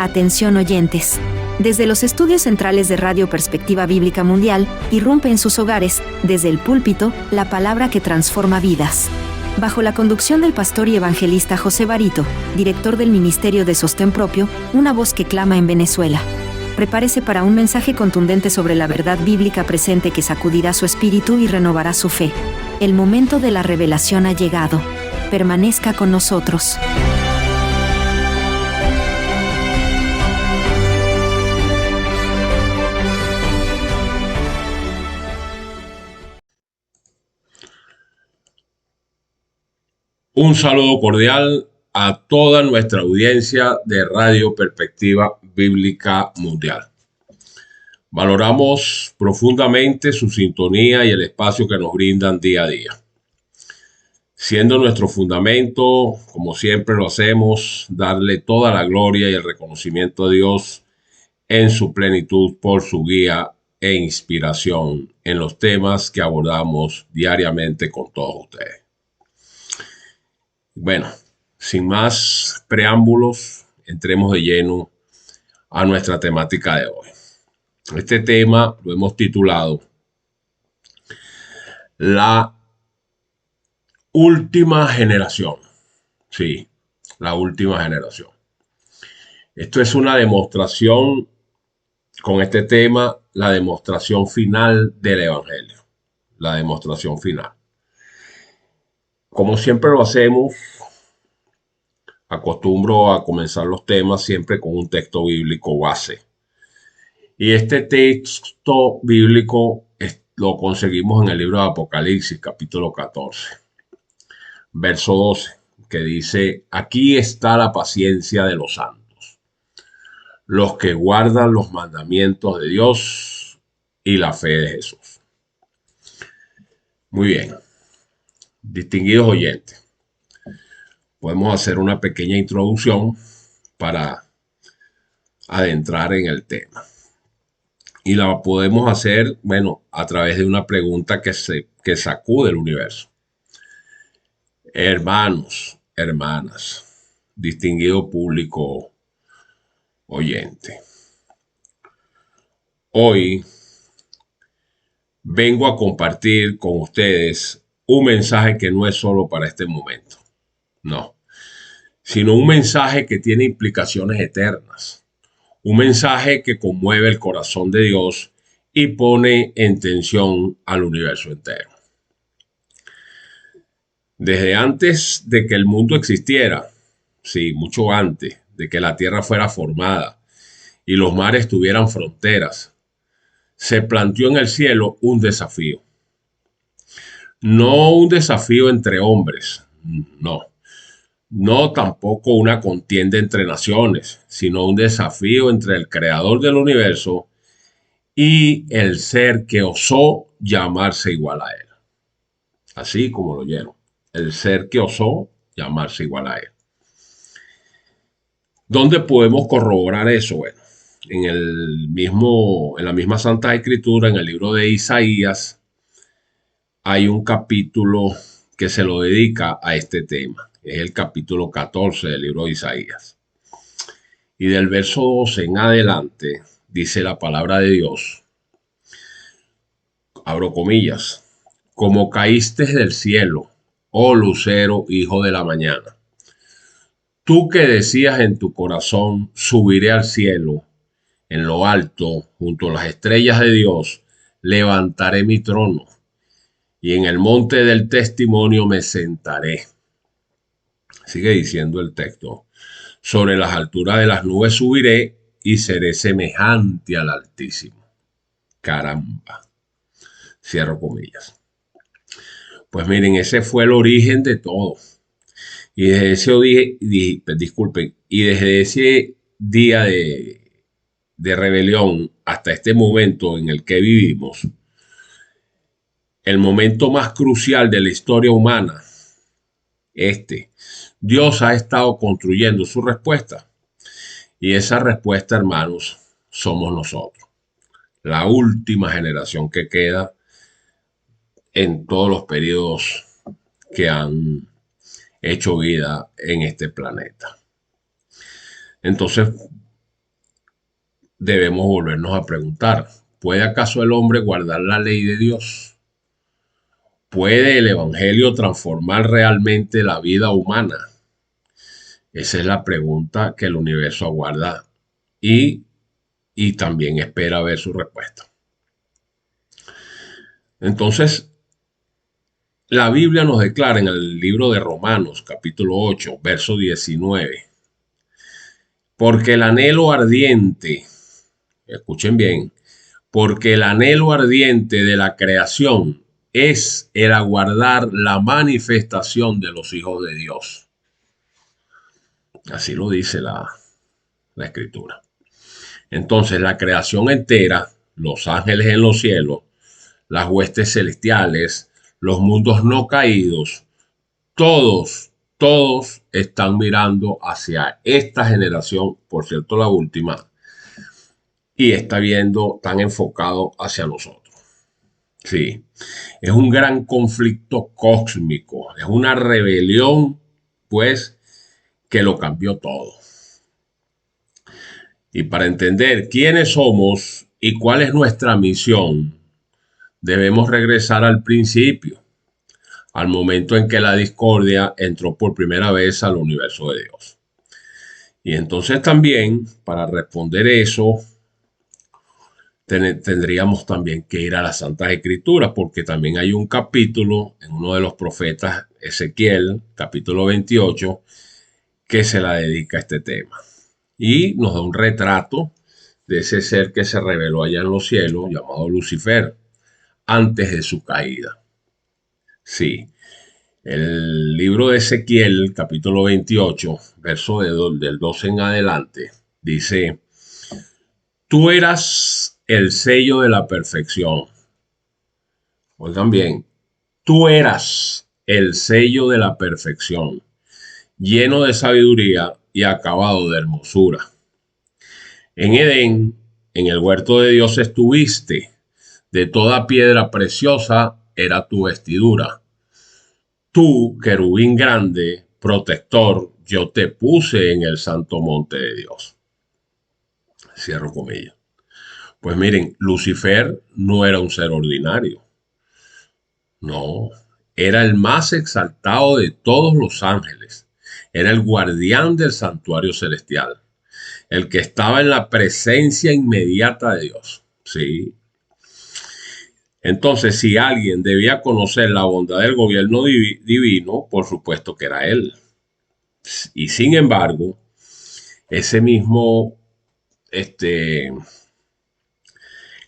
Atención oyentes. Desde los estudios centrales de Radio Perspectiva Bíblica Mundial, irrumpe en sus hogares, desde el púlpito, la palabra que transforma vidas. Bajo la conducción del pastor y evangelista José Barito, director del Ministerio de Sostén Propio, una voz que clama en Venezuela. Prepárese para un mensaje contundente sobre la verdad bíblica presente que sacudirá su espíritu y renovará su fe. El momento de la revelación ha llegado. Permanezca con nosotros. Un saludo cordial a toda nuestra audiencia de Radio Perspectiva Bíblica Mundial. Valoramos profundamente su sintonía y el espacio que nos brindan día a día. Siendo nuestro fundamento, como siempre lo hacemos, darle toda la gloria y el reconocimiento a Dios en su plenitud por su guía e inspiración en los temas que abordamos diariamente con todos ustedes. Bueno, sin más preámbulos, entremos de lleno a nuestra temática de hoy. Este tema lo hemos titulado La última generación. Sí, la última generación. Esto es una demostración, con este tema, la demostración final del Evangelio. La demostración final. Como siempre lo hacemos, acostumbro a comenzar los temas siempre con un texto bíblico base. Y este texto bíblico lo conseguimos en el libro de Apocalipsis, capítulo 14, verso 12, que dice: aquí está la paciencia de los santos, los que guardan los mandamientos de Dios y la fe de Jesús. Muy bien. Distinguidos oyentes, podemos hacer una pequeña introducción para adentrar en el tema. Y la podemos hacer, a través de una pregunta que sacude el universo. Hermanos, hermanas, distinguido público oyente, hoy vengo a compartir con ustedes un mensaje que no es solo para este momento, no, sino un mensaje que tiene implicaciones eternas, un mensaje que conmueve el corazón de Dios y pone en tensión al universo entero. Desde antes de que el mundo existiera, sí, mucho antes de que la tierra fuera formada y los mares tuvieran fronteras, se planteó en el cielo un desafío. No un desafío entre hombres, no tampoco una contienda entre naciones, sino un desafío entre el creador del universo y el ser que osó llamarse igual a él. Así como lo oyeron, el ser que osó llamarse igual a él. ¿Dónde podemos corroborar eso? Bueno, en la misma Santa Escritura, en el libro de Isaías, hay un capítulo que se lo dedica a este tema. Es el capítulo 14 del libro de Isaías. Y del verso 12 en adelante dice la palabra de Dios. Abro comillas. Como caíste del cielo, oh lucero, hijo de la mañana. Tú que decías en tu corazón, subiré al cielo, en lo alto, junto a las estrellas de Dios, levantaré mi trono. Y en el monte del testimonio me sentaré. Sigue diciendo el texto. Sobre las alturas de las nubes subiré y seré semejante al Altísimo. Caramba. Cierro comillas. Pues miren, ese fue el origen de todo. Y desde ese día de rebelión hasta este momento en el que vivimos, el momento más crucial de la historia humana, Dios ha estado construyendo su respuesta. Y esa respuesta, hermanos, somos nosotros. La última generación que queda en todos los periodos que han hecho vida en este planeta. Entonces, debemos volvernos a preguntar, ¿puede acaso el hombre guardar la ley de Dios? ¿Puede el Evangelio transformar realmente la vida humana? Esa es la pregunta que el universo aguarda y también espera ver su respuesta. Entonces, la Biblia nos declara en el libro de Romanos, capítulo 8, verso 19, porque el anhelo ardiente, escuchen bien, porque el anhelo ardiente de la creación es el aguardar la manifestación de los hijos de Dios. Así lo dice la Escritura. Entonces, la creación entera, los ángeles en los cielos, las huestes celestiales, los mundos no caídos, todos están mirando hacia esta generación, por cierto, la última, y está viendo tan enfocado hacia nosotros. Sí, es un gran conflicto cósmico, es una rebelión, pues, que lo cambió todo. Y para entender quiénes somos y cuál es nuestra misión, debemos regresar al principio, al momento en que la discordia entró por primera vez al universo de Dios. Y entonces también, para responder eso, tendríamos también que ir a las Santas Escrituras, porque también hay un capítulo en uno de los profetas, Ezequiel, capítulo 28, que se la dedica a este tema. Y nos da un retrato de ese ser que se reveló allá en los cielos, llamado Lucifer, antes de su caída. Sí, el libro de Ezequiel, capítulo 28, verso del 12 en adelante, dice: tú eras el sello de la perfección. Oigan bien, tú eras el sello de la perfección, lleno de sabiduría y acabado de hermosura. En Edén, en el huerto de Dios estuviste, de toda piedra preciosa era tu vestidura. Tú, querubín grande, protector, yo te puse en el santo monte de Dios. Cierro comillas. Pues miren, Lucifer no era un ser ordinario. No, era el más exaltado de todos los ángeles. Era el guardián del santuario celestial, el que estaba en la presencia inmediata de Dios. Sí. Entonces, si alguien debía conocer la bondad del gobierno divino, por supuesto que era él. Y sin embargo, ese mismo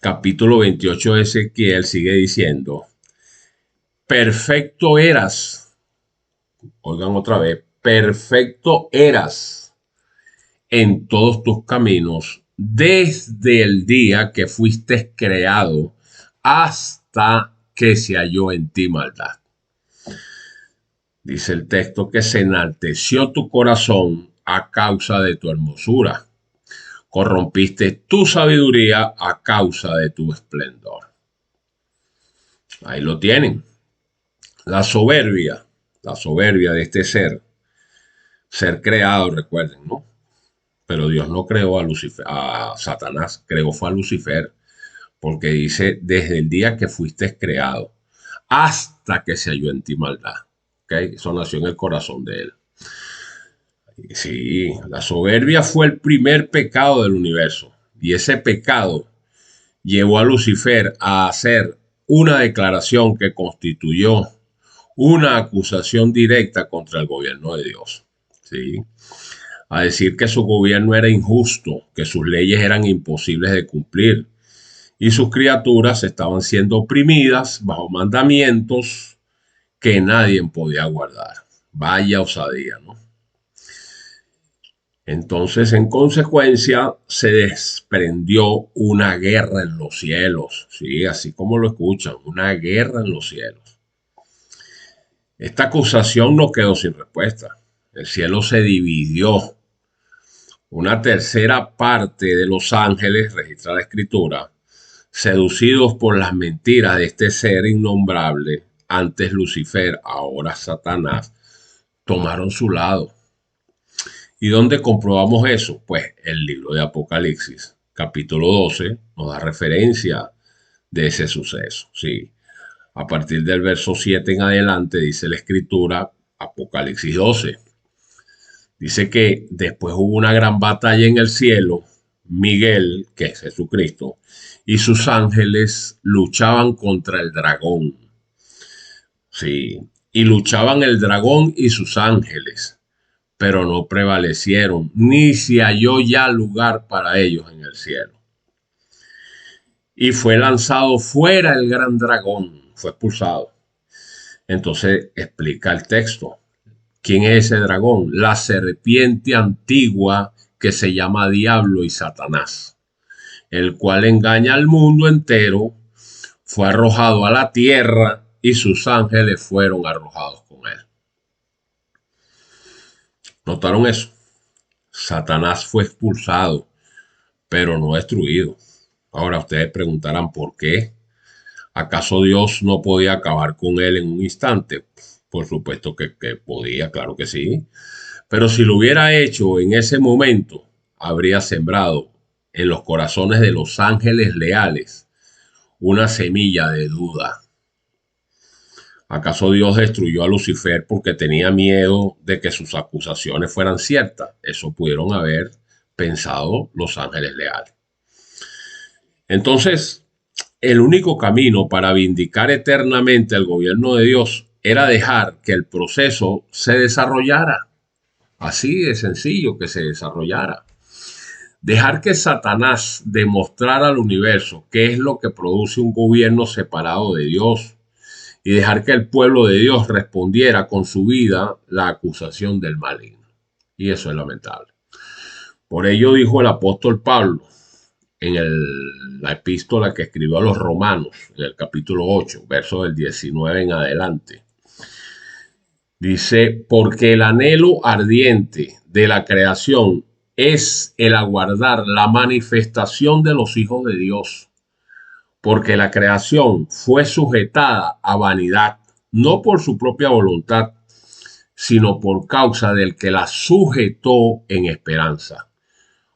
capítulo 28 de Ezequiel sigue diciendo: perfecto eras, oigan otra vez, perfecto eras en todos tus caminos desde el día que fuiste creado hasta que se halló en ti maldad. Dice el texto que se enalteció tu corazón a causa de tu hermosura. Corrompiste tu sabiduría a causa de tu esplendor. Ahí lo tienen. La soberbia de este ser creado, recuerden, ¿no? Pero Dios no creó a Lucifer, a Satanás, creó fue a Lucifer, porque dice desde el día que fuiste creado hasta que se halló en ti maldad. ¿Okay? Eso nació en el corazón de él. Sí, la soberbia fue el primer pecado del universo, y ese pecado llevó a Lucifer a hacer una declaración que constituyó una acusación directa contra el gobierno de Dios. ¿Sí? A decir que su gobierno era injusto, que sus leyes eran imposibles de cumplir y sus criaturas estaban siendo oprimidas bajo mandamientos que nadie podía guardar. Vaya osadía, ¿no? Entonces, en consecuencia, se desprendió una guerra en los cielos. Sí, así como lo escuchan, una guerra en los cielos. Esta acusación no quedó sin respuesta. El cielo se dividió. Una tercera parte de los ángeles, registra la Escritura, seducidos por las mentiras de este ser innombrable, antes Lucifer, ahora Satanás, tomaron su lado. ¿Y dónde comprobamos eso? Pues el libro de Apocalipsis. capítulo 12, nos da referencia de ese suceso. Sí. A partir del verso 7 en adelante dice la escritura, Apocalipsis 12. Dice que después hubo una gran batalla en el cielo. Miguel, que es Jesucristo, y sus ángeles luchaban contra el dragón. Sí, y luchaban el dragón y sus ángeles, pero no prevalecieron, ni se halló ya lugar para ellos en el cielo. Y fue lanzado fuera el gran dragón, fue expulsado. Entonces explica el texto. ¿Quién es ese dragón? La serpiente antigua que se llama Diablo y Satanás, el cual engaña al mundo entero, fue arrojado a la tierra y sus ángeles fueron arrojados con él. ¿Notaron eso? Satanás fue expulsado, pero no destruido. Ahora ustedes preguntarán por qué. ¿Acaso Dios no podía acabar con él en un instante? Por supuesto que podía, claro que sí. Pero si lo hubiera hecho en ese momento, habría sembrado en los corazones de los ángeles leales una semilla de duda. ¿Acaso Dios destruyó a Lucifer porque tenía miedo de que sus acusaciones fueran ciertas? Eso pudieron haber pensado los ángeles leales. Entonces, el único camino para vindicar eternamente el gobierno de Dios era dejar que el proceso se desarrollara. Así de sencillo, que se desarrollara. Dejar que Satanás demostrara al universo qué es lo que produce un gobierno separado de Dios y dejar que el pueblo de Dios respondiera con su vida la acusación del maligno. Y eso es lamentable. Por ello dijo el apóstol Pablo en la epístola que escribió a los romanos, en el capítulo 8, verso del 19 en adelante. Dice, porque el anhelo ardiente de la creación es el aguardar la manifestación de los hijos de Dios, porque la creación fue sujetada a vanidad, no por su propia voluntad, sino por causa del que la sujetó en esperanza.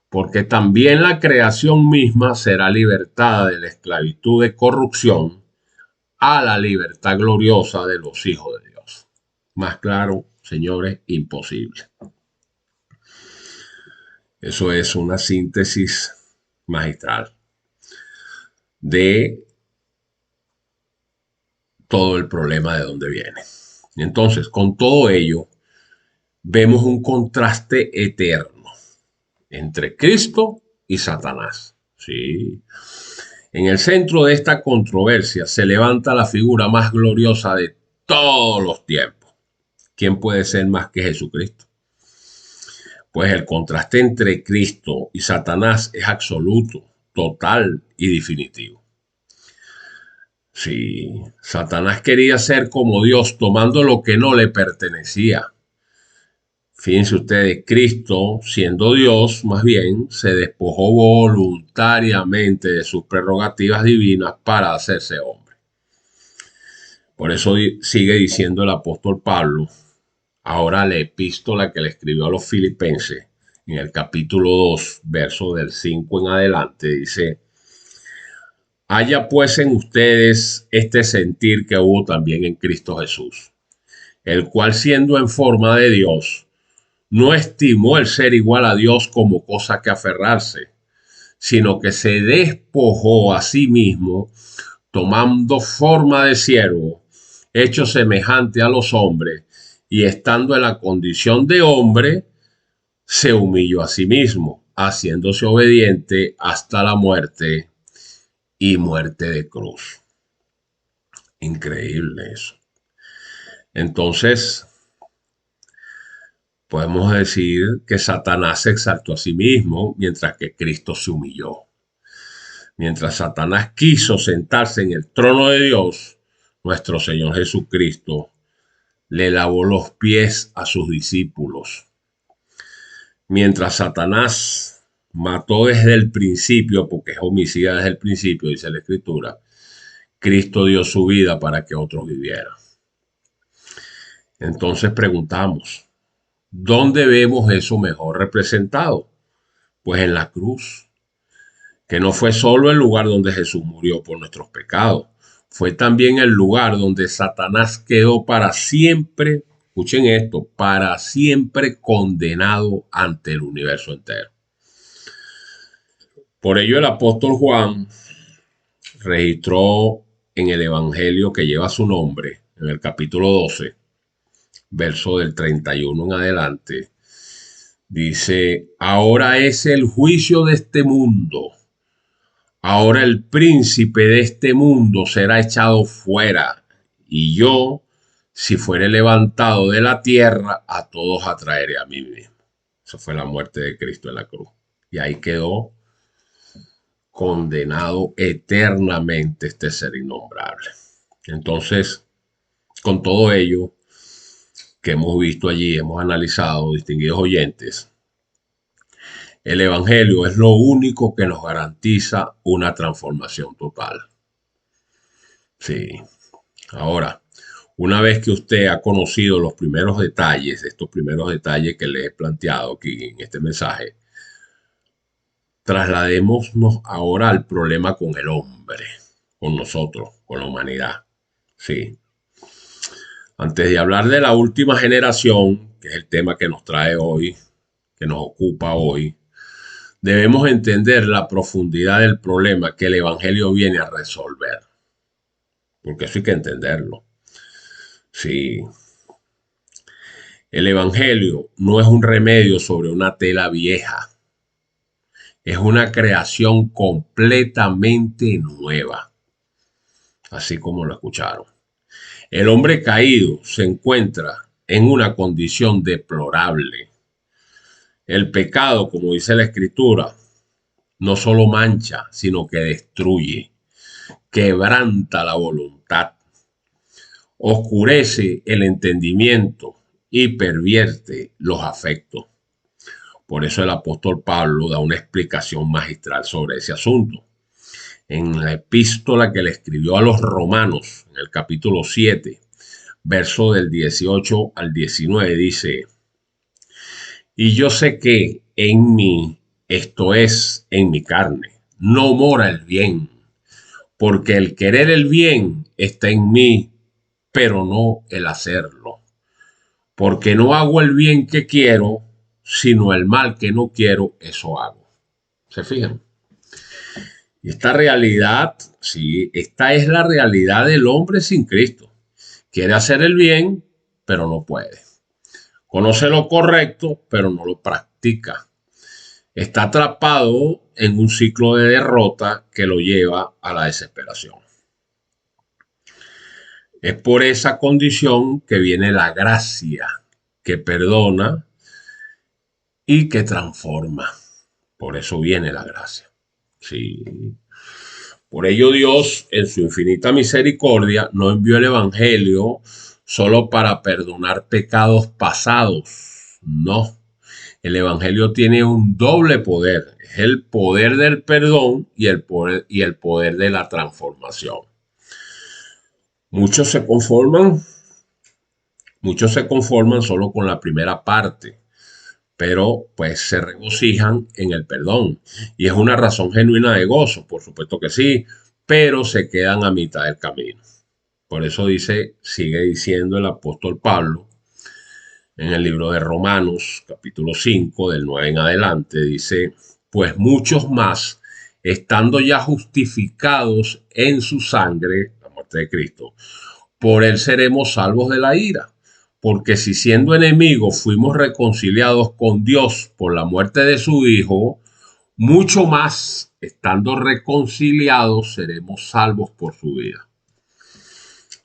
Porque también la creación misma será libertada de la esclavitud de corrupción a la libertad gloriosa de los hijos de Dios. Más claro, señores, imposible. Eso es una síntesis magistral de todo el problema de dónde viene. Entonces, con todo ello, vemos un contraste eterno entre Cristo y Satanás. Sí. En el centro de esta controversia se levanta la figura más gloriosa de todos los tiempos. ¿Quién puede ser más que Jesucristo? Pues el contraste entre Cristo y Satanás es absoluto, total y definitivo. Sí, Satanás quería ser como Dios, tomando lo que no le pertenecía. Fíjense ustedes, Cristo, siendo Dios, más bien, se despojó voluntariamente de sus prerrogativas divinas para hacerse hombre. Por eso sigue diciendo el apóstol Pablo, ahora la epístola que le escribió a los filipenses, en el capítulo 2, verso del 5 en adelante, dice, haya pues en ustedes este sentir que hubo también en Cristo Jesús, el cual siendo en forma de Dios, no estimó el ser igual a Dios como cosa que aferrarse, sino que se despojó a sí mismo, tomando forma de siervo, hecho semejante a los hombres, y estando en la condición de hombre, se humilló a sí mismo, haciéndose obediente hasta la muerte y muerte de cruz. Increíble eso. Entonces, podemos decir que Satanás se exaltó a sí mismo, mientras que Cristo se humilló. Mientras Satanás quiso sentarse en el trono de Dios, nuestro Señor Jesucristo le lavó los pies a sus discípulos. Mientras Satanás mató desde el principio, porque es homicida desde el principio, dice la Escritura, Cristo dio su vida para que otros vivieran. Entonces preguntamos, ¿dónde vemos eso mejor representado? Pues en la cruz. que no fue solo el lugar donde Jesús murió por nuestros pecados, fue también el lugar donde Satanás quedó para siempre, escuchen esto, para siempre condenado ante el universo entero. Por ello el apóstol Juan registró en el evangelio que lleva su nombre, en el capítulo 12, verso del 31 en adelante, dice: ahora es el juicio de este mundo. Ahora el príncipe de este mundo será echado fuera, y yo, si fuere levantado de la tierra, a todos atraeré a mí mismo. Eso fue la muerte de Cristo en la cruz. Y ahí quedó condenado eternamente este ser innombrable. Entonces, con todo ello que hemos visto allí, hemos analizado, distinguidos oyentes, el evangelio es lo único que nos garantiza una transformación total. Sí. Ahora, una vez que usted ha conocido los primeros detalles, estos primeros detalles que les he planteado aquí en este mensaje, trasladémonos ahora al problema con el hombre, con nosotros, con la humanidad. Sí. Antes de hablar de la última generación, que es el tema que nos trae hoy, que nos ocupa hoy, debemos entender la profundidad del problema que el evangelio viene a resolver. Porque eso hay que entenderlo. Sí. El evangelio no es un remedio sobre una tela vieja. Es una creación completamente nueva. Así como lo escucharon. El hombre caído se encuentra en una condición deplorable. El pecado, como dice la Escritura, no solo mancha, sino que destruye, quebranta la voluntad, oscurece el entendimiento y pervierte los afectos. Por eso el apóstol Pablo da una explicación magistral sobre ese asunto. En la epístola que le escribió a los romanos, en el capítulo 7, verso del 18 al 19, dice: y yo sé que en mí, esto es, en mi carne, no mora el bien, porque el querer el bien está en mí, pero no el hacerlo. Porque no hago el bien que quiero, sino el mal que no quiero, eso hago. ¿Se fijan? Y esta realidad, sí, esta es la realidad del hombre sin Cristo. Quiere hacer el bien, pero no puede. Conoce lo correcto, pero no lo practica. Está atrapado en un ciclo de derrota que lo lleva a la desesperación. Es por esa condición que viene la gracia, que perdona y que transforma. Por eso viene la gracia. Sí. Por ello Dios, en su infinita misericordia, no envió el evangelio solo para perdonar pecados pasados. No. El evangelio tiene un doble poder. Es el poder del perdón y el poder de la transformación. Muchos se conforman solo con la primera parte, pero pues se regocijan en el perdón. Y es una razón genuina de gozo, por supuesto que sí, pero se quedan a mitad del camino. Por eso sigue diciendo el apóstol Pablo en el libro de Romanos, capítulo 5, del 9 en adelante, dice: pues muchos más, estando ya justificados en su sangre, la muerte de Cristo, por él seremos salvos de la ira. Porque si siendo enemigos fuimos reconciliados con Dios por la muerte de su Hijo, mucho más, estando reconciliados, seremos salvos por su vida.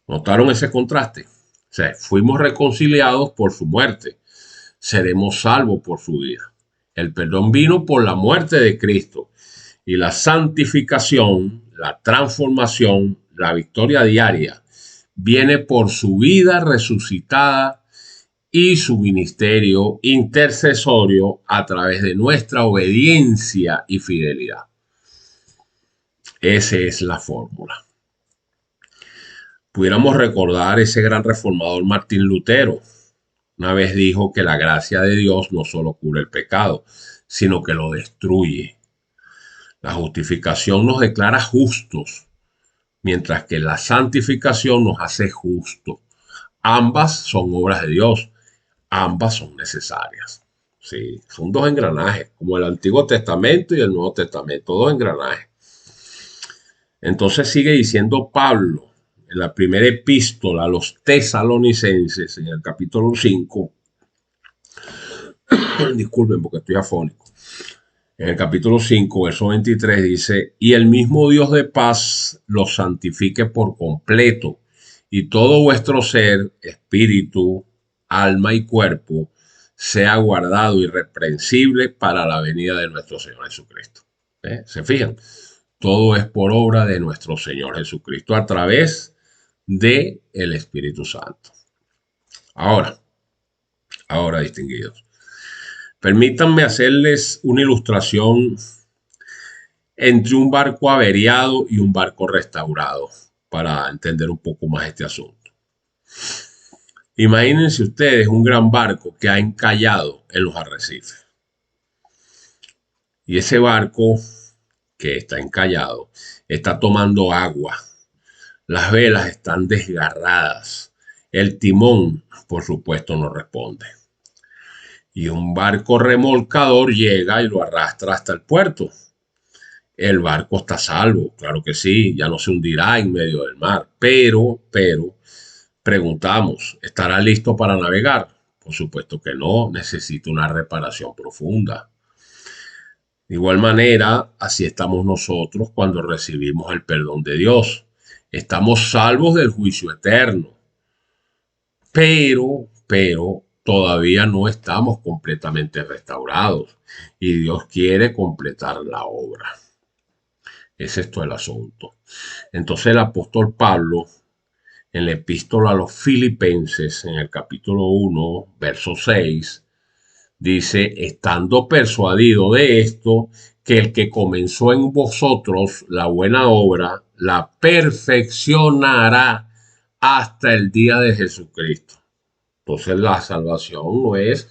¿Notaron ese contraste? O sea, fuimos reconciliados por su muerte, seremos salvos por su vida. El perdón vino por la muerte de Cristo y la santificación, la transformación, la victoria diaria viene por su vida resucitada y su ministerio intercesorio a través de nuestra obediencia y fidelidad. Esa es la fórmula. Pudiéramos recordar ese gran reformador Martín Lutero. Una vez dijo que la gracia de Dios no solo cura el pecado, sino que lo destruye. La justificación nos declara justos, mientras que la santificación nos hace justos. Ambas son obras de Dios, ambas son necesarias. Sí, son dos engranajes, como el Antiguo Testamento y el Nuevo Testamento, dos engranajes. Entonces sigue diciendo Pablo en la primera epístola a los tesalonicenses, en el capítulo 5, disculpen porque estoy afónico, en el capítulo 5, verso 23 dice, y el mismo Dios de paz los santifique por completo, y todo vuestro ser, espíritu, alma y cuerpo, sea guardado irreprensible para la venida de nuestro Señor Jesucristo. ¿Se fijan? Todo es por obra de nuestro Señor Jesucristo a través del Espíritu Santo. Ahora, distinguidos, permítanme hacerles una ilustración entre un barco averiado y un barco restaurado para entender un poco más este asunto. Imagínense ustedes un gran barco que ha encallado en los arrecifes. Y ese barco que está encallado está tomando agua. Las velas están desgarradas. El timón, por supuesto, no responde. Y un barco remolcador llega y lo arrastra hasta el puerto. El barco está a salvo, claro que sí, ya no se hundirá en medio del mar. Pero, preguntamos, ¿estará listo para navegar? Por supuesto que no, necesita una reparación profunda. De igual manera, así estamos nosotros cuando recibimos el perdón de Dios. Estamos salvos del juicio eterno. Pero, todavía no estamos completamente restaurados y Dios quiere completar la obra. Es esto el asunto. Entonces el apóstol Pablo, en la epístola a los Filipenses, en el capítulo 1, verso 6, dice, estando persuadido de esto, que el que comenzó en vosotros la buena obra, la perfeccionará hasta el día de Jesucristo. Entonces la salvación no es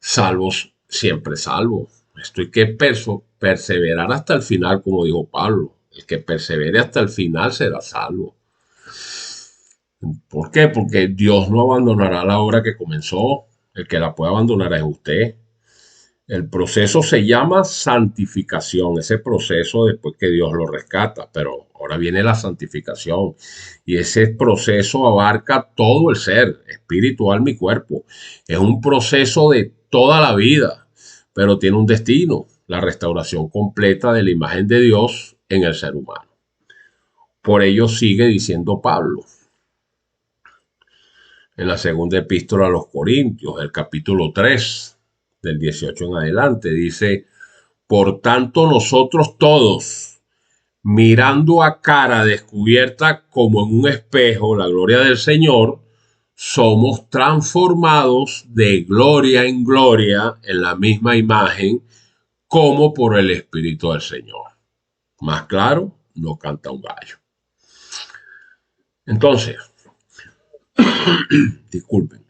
salvos, siempre salvo. Esto hay que perseverar hasta el final, como dijo Pablo. El que persevere hasta el final será salvo. ¿Por qué? Porque Dios no abandonará la obra que comenzó. El que la puede abandonar es usted. El proceso se llama santificación, ese proceso después que Dios lo rescata, pero ahora viene la santificación y ese proceso abarca todo el ser, espíritu, alma y cuerpo. Es un proceso de toda la vida, pero tiene un destino, la restauración completa de la imagen de Dios en el ser humano. Por ello sigue diciendo Pablo en la segunda epístola a los Corintios, el capítulo 3, del 18 en adelante, dice, por tanto nosotros todos, mirando a cara descubierta como en un espejo la gloria del Señor, somos transformados de gloria en gloria en la misma imagen como por el Espíritu del Señor. Más claro, no canta un gallo. Entonces, disculpen.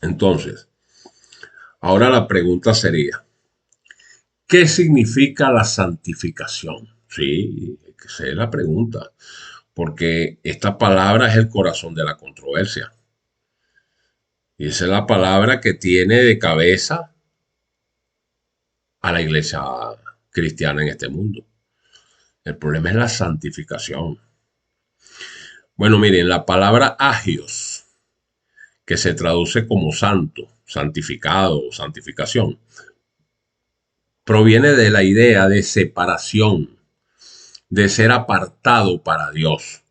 Entonces, ahora la pregunta sería, ¿qué significa la santificación? Sí, esa es la pregunta, porque esta palabra es el corazón de la controversia. Y esa es la palabra que tiene de cabeza a la iglesia cristiana en este mundo. El problema es la santificación. Bueno, miren, la palabra agios, que se traduce como santo, santificado o santificación, proviene de la idea de separación, de ser apartado para Dios.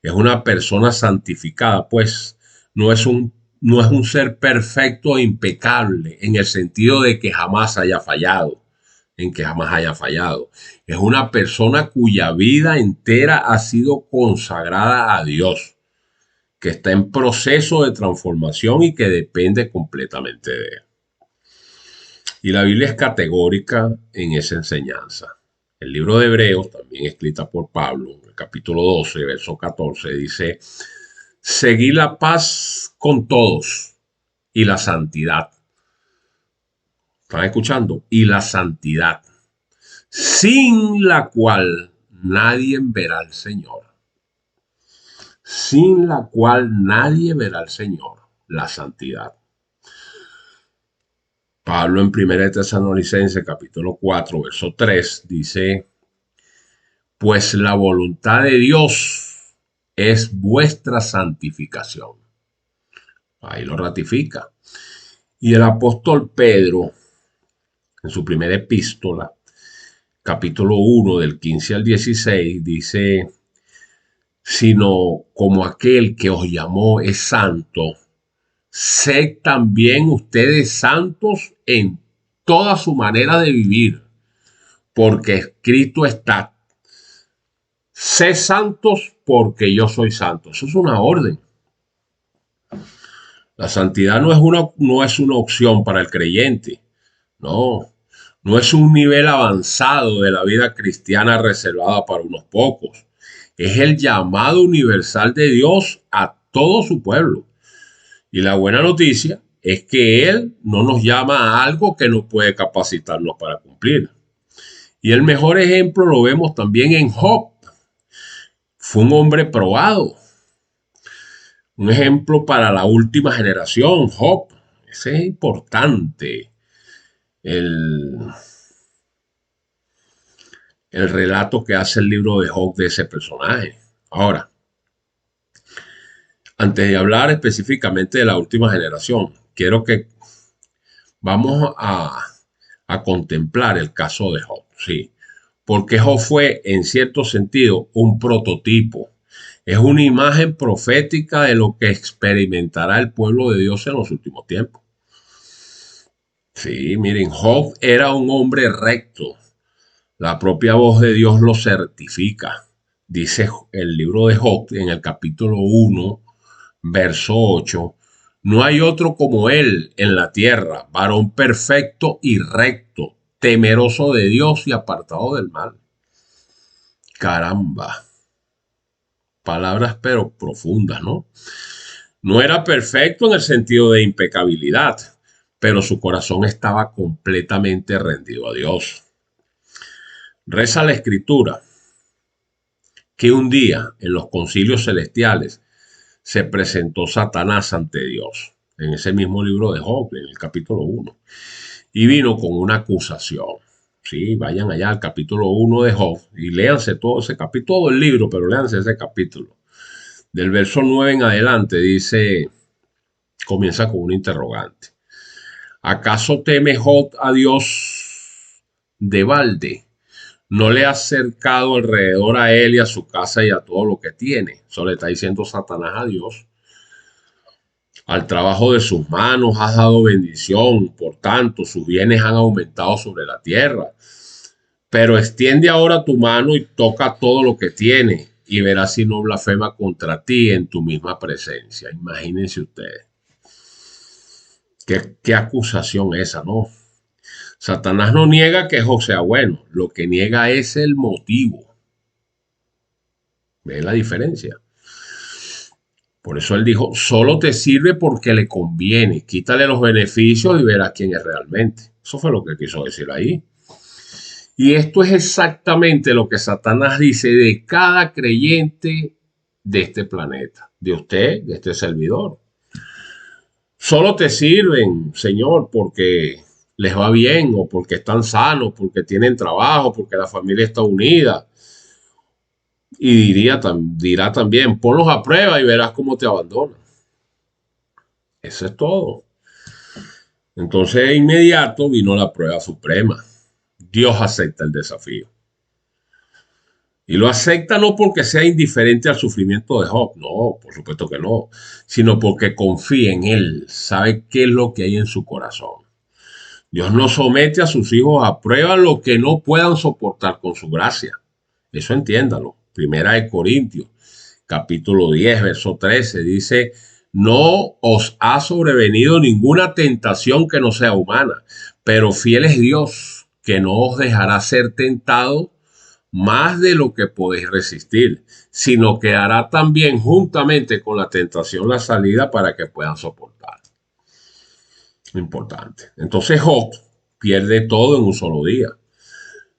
Es una persona santificada, pues no es un ser perfecto e impecable en el sentido de que jamás haya fallado, Es una persona cuya vida entera ha sido consagrada a Dios, que está en proceso de transformación y que depende completamente de Él. Y la Biblia es categórica en esa enseñanza. El libro de Hebreos, también escrita por Pablo, en el capítulo 12, verso 14, dice, seguid la paz con todos y la santidad. ¿Están escuchando? Y la santidad, sin la cual nadie verá al Señor. Sin la cual nadie verá al Señor, la santidad. Pablo en 1 Tesalonicenses capítulo 4, verso 3 dice, pues la voluntad de Dios es vuestra santificación. Ahí lo ratifica. Y el apóstol Pedro, en su primera epístola, capítulo 1, del 15 al 16, dice, sino como aquel que os llamó es santo, sed también ustedes santos en toda su manera de vivir, porque escrito está, sed santos porque yo soy santo. Eso es una orden. La santidad no es una opción para el creyente. No es un nivel avanzado de la vida cristiana reservada para unos pocos. Es el llamado universal de Dios a todo su pueblo. Y la buena noticia es que Él no nos llama a algo que no puede capacitarnos para cumplir. Y el mejor ejemplo lo vemos también en Job. Fue un hombre probado. Un ejemplo para la última generación, Job. Ese es importante. El relato que hace el libro de Job de ese personaje. Ahora, antes de hablar específicamente de la última generación, quiero que vamos a contemplar el caso de Job, sí, porque Job fue en cierto sentido un prototipo, es una imagen profética de lo que experimentará el pueblo de Dios en los últimos tiempos. Sí, miren, Job era un hombre recto, la propia voz de Dios lo certifica, dice el libro de Job en el capítulo 1, verso 8, no hay otro como él en la tierra, varón perfecto y recto, temeroso de Dios y apartado del mal. Caramba. Palabras pero profundas, ¿no? No era perfecto en el sentido de impecabilidad, pero su corazón estaba completamente rendido a Dios. Reza la Escritura que un día en los concilios celestiales se presentó Satanás ante Dios, en ese mismo libro de Job, en el capítulo 1, y vino con una acusación. Sí, vayan allá al capítulo 1 de Job y léanse todo ese capítulo, todo el libro, pero léanse ese capítulo. Del verso 9 en adelante dice, comienza con un interrogante. ¿Acaso teme Job a Dios de balde? ¿No le ha cercado alrededor a él y a su casa y a todo lo que tiene? Eso le está diciendo Satanás a Dios. Al trabajo de sus manos has dado bendición, por tanto sus bienes han aumentado sobre la tierra. Pero extiende ahora tu mano y toca todo lo que tiene y verás si no blasfema contra ti en tu misma presencia. Imagínense ustedes. ¿Qué acusación esa, no? Satanás no niega que Job sea bueno, lo que niega es el motivo. ¿Ven la diferencia? Por eso él dijo, solo te sirve porque le conviene, quítale los beneficios y verás quién es realmente. Eso fue lo que quiso decir ahí. Y esto es exactamente lo que Satanás dice de cada creyente de este planeta, de usted, de este servidor. Solo te sirven, Señor, porque les va bien o porque están sanos, porque tienen trabajo, porque la familia está unida. Y dirá también, ponlos a prueba y verás cómo te abandonan. Eso es todo. Entonces de inmediato vino la prueba suprema. Dios acepta el desafío. Y lo acepta no porque sea indiferente al sufrimiento de Job, no, por supuesto que no, sino porque confía en él, sabe qué es lo que hay en su corazón. Dios no somete a sus hijos a prueba lo que no puedan soportar con su gracia. Eso entiéndalo. Primera de Corintios, capítulo 10, verso 13, dice, no os ha sobrevenido ninguna tentación que no sea humana, pero fiel es Dios, que no os dejará ser tentado más de lo que podéis resistir, sino que hará también juntamente con la tentación la salida para que puedan soportar. Importante. Entonces Job pierde todo en un solo día.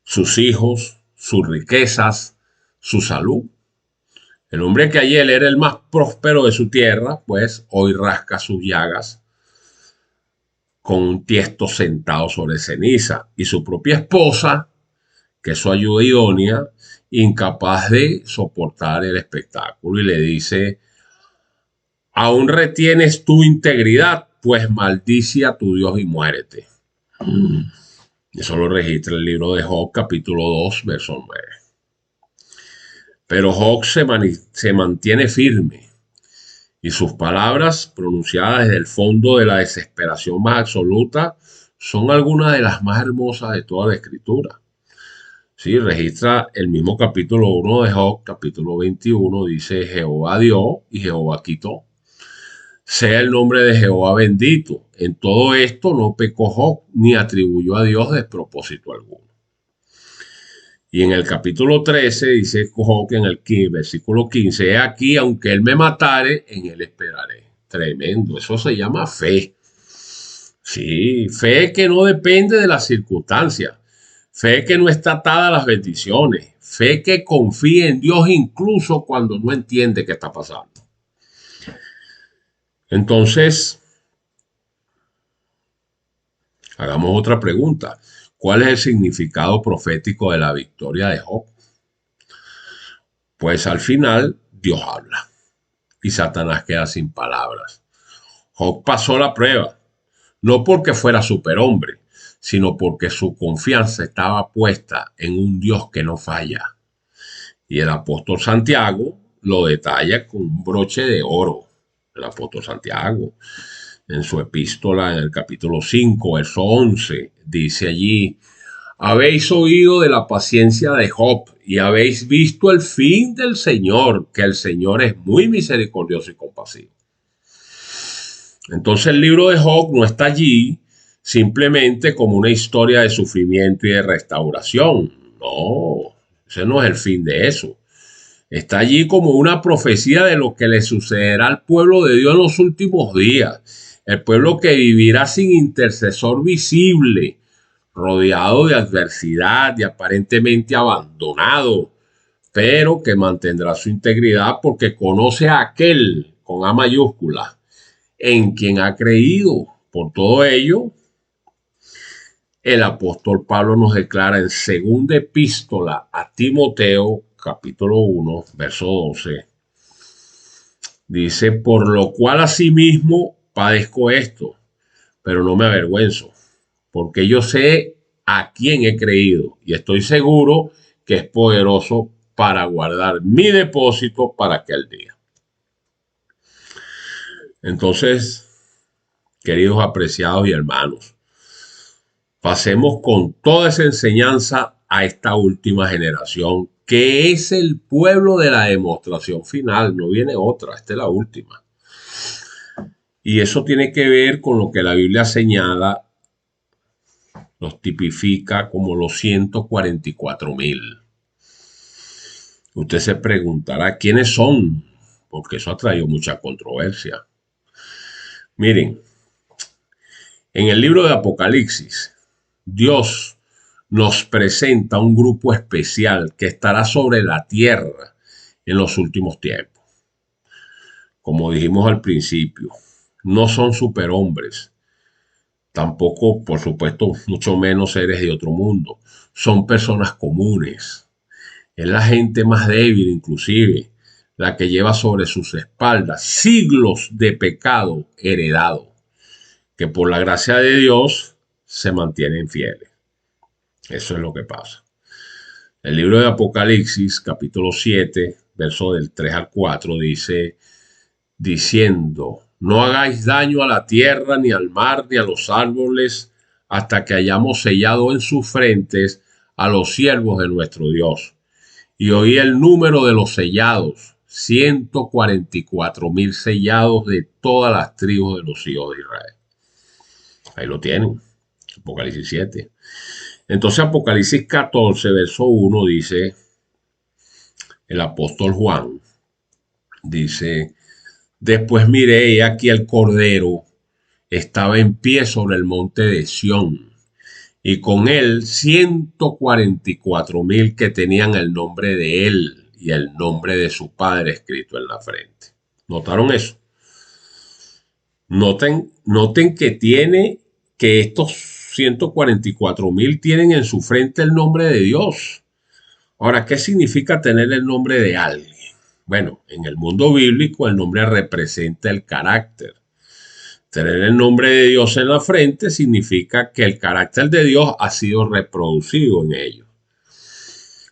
sus hijos, sus riquezas, su salud. El hombre que ayer era el más próspero de su tierra, pues hoy rasca sus llagas con un tiesto sentado sobre ceniza. Y su propia esposa, que es su ayuda idónea, incapaz de soportar el espectáculo, y le dice: aún retienes tu integridad, pues maldice a tu Dios y muérete. Eso lo registra el libro de Job, capítulo 2, verso 9. Pero Job se mantiene firme, y sus palabras, pronunciadas desde el fondo de la desesperación más absoluta, son algunas de las más hermosas de toda la Escritura. Sí, registra el mismo capítulo 1 de Job, capítulo 21, dice: Jehová dio y Jehová quitó. Sea el nombre de Jehová bendito. En todo esto no pecó Job, ni atribuyó a Dios despropósito alguno. Y en el capítulo 13 dice Job, en el versículo 15: he aquí, aunque él me matare, en él esperaré. Tremendo, eso se llama fe. Sí, fe que no depende de las circunstancias, fe que no está atada a las bendiciones, fe que confía en Dios incluso cuando no entiende qué está pasando. Entonces, hagamos otra pregunta. ¿Cuál es el significado profético de la victoria de Job? Pues al final Dios habla y Satanás queda sin palabras. Job pasó la prueba, no porque fuera superhombre, sino porque su confianza estaba puesta en un Dios que no falla. Y el apóstol Santiago lo detalla con un broche de oro. El apóstol Santiago, en su epístola, en el capítulo 5, verso 11, dice allí: habéis oído de la paciencia de Job y habéis visto el fin del Señor, que el Señor es muy misericordioso y compasivo. Entonces el libro de Job no está allí simplemente como una historia de sufrimiento y de restauración. No, ese no es el fin de eso. Está allí como una profecía de lo que le sucederá al pueblo de Dios en los últimos días. El pueblo que vivirá sin intercesor visible, rodeado de adversidad y aparentemente abandonado, pero que mantendrá su integridad porque conoce a aquel, con A mayúscula, en quien ha creído. Por todo ello, el apóstol Pablo nos declara en segunda epístola a Timoteo, capítulo 1, verso 12, dice: por lo cual asimismo padezco esto, pero no me avergüenzo, porque yo sé a quién he creído y estoy seguro que es poderoso para guardar mi depósito para aquel día. Entonces, queridos apreciados y hermanos, pasemos con toda esa enseñanza a esta última generación, que es el pueblo de la demostración final. No viene otra, esta es la última. Y eso tiene que ver con lo que la Biblia señala, los tipifica como los 144,000. Usted se preguntará quiénes son, porque eso ha traído mucha controversia. Miren, en el libro de Apocalipsis, Dios nos presenta un grupo especial que estará sobre la tierra en los últimos tiempos. Como dijimos al principio, no son superhombres, tampoco, por supuesto, mucho menos seres de otro mundo. Son personas comunes. Es la gente más débil, inclusive, la que lleva sobre sus espaldas siglos de pecado heredado, que por la gracia de Dios se mantienen fieles. Eso es lo que pasa. El libro de Apocalipsis, capítulo 7, verso del 3 al 4, dice, diciendo: no hagáis daño a la tierra, ni al mar, ni a los árboles, hasta que hayamos sellado en sus frentes a los siervos de nuestro Dios. Y oí el número de los sellados, 144,000 sellados de todas las tribus de los hijos de Israel. Ahí lo tienen, Apocalipsis 7. Entonces Apocalipsis 14, verso 1 dice, el apóstol Juan, dice: después miré y aquí el Cordero estaba en pie sobre el monte de Sión, y con él 144,000 que tenían el nombre de él y el nombre de su padre escrito en la frente. ¿Notaron eso? Noten que estos 144,000 tienen en su frente el nombre de Dios. Ahora, ¿qué significa tener el nombre de alguien? Bueno, en el mundo bíblico el nombre representa el carácter. Tener el nombre de Dios en la frente significa que el carácter de Dios ha sido reproducido en ellos.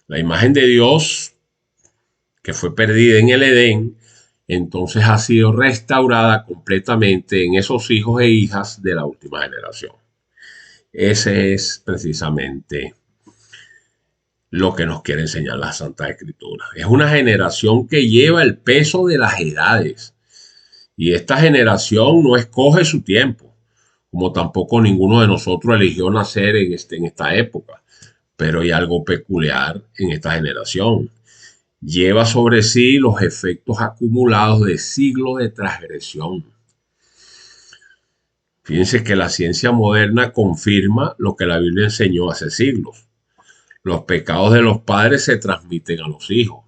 La imagen de Dios, que fue perdida en el Edén, entonces ha sido restaurada completamente en esos hijos e hijas de la última generación. Ese es precisamente lo que nos quiere enseñar la Santa Escritura. Es una generación que lleva el peso de las edades. Y esta generación no escoge su tiempo, como tampoco ninguno de nosotros eligió nacer en esta época. Pero hay algo peculiar en esta generación. Lleva sobre sí los efectos acumulados de siglos de transgresión. Fíjense que la ciencia moderna confirma lo que la Biblia enseñó hace siglos. Los pecados de los padres se transmiten a los hijos.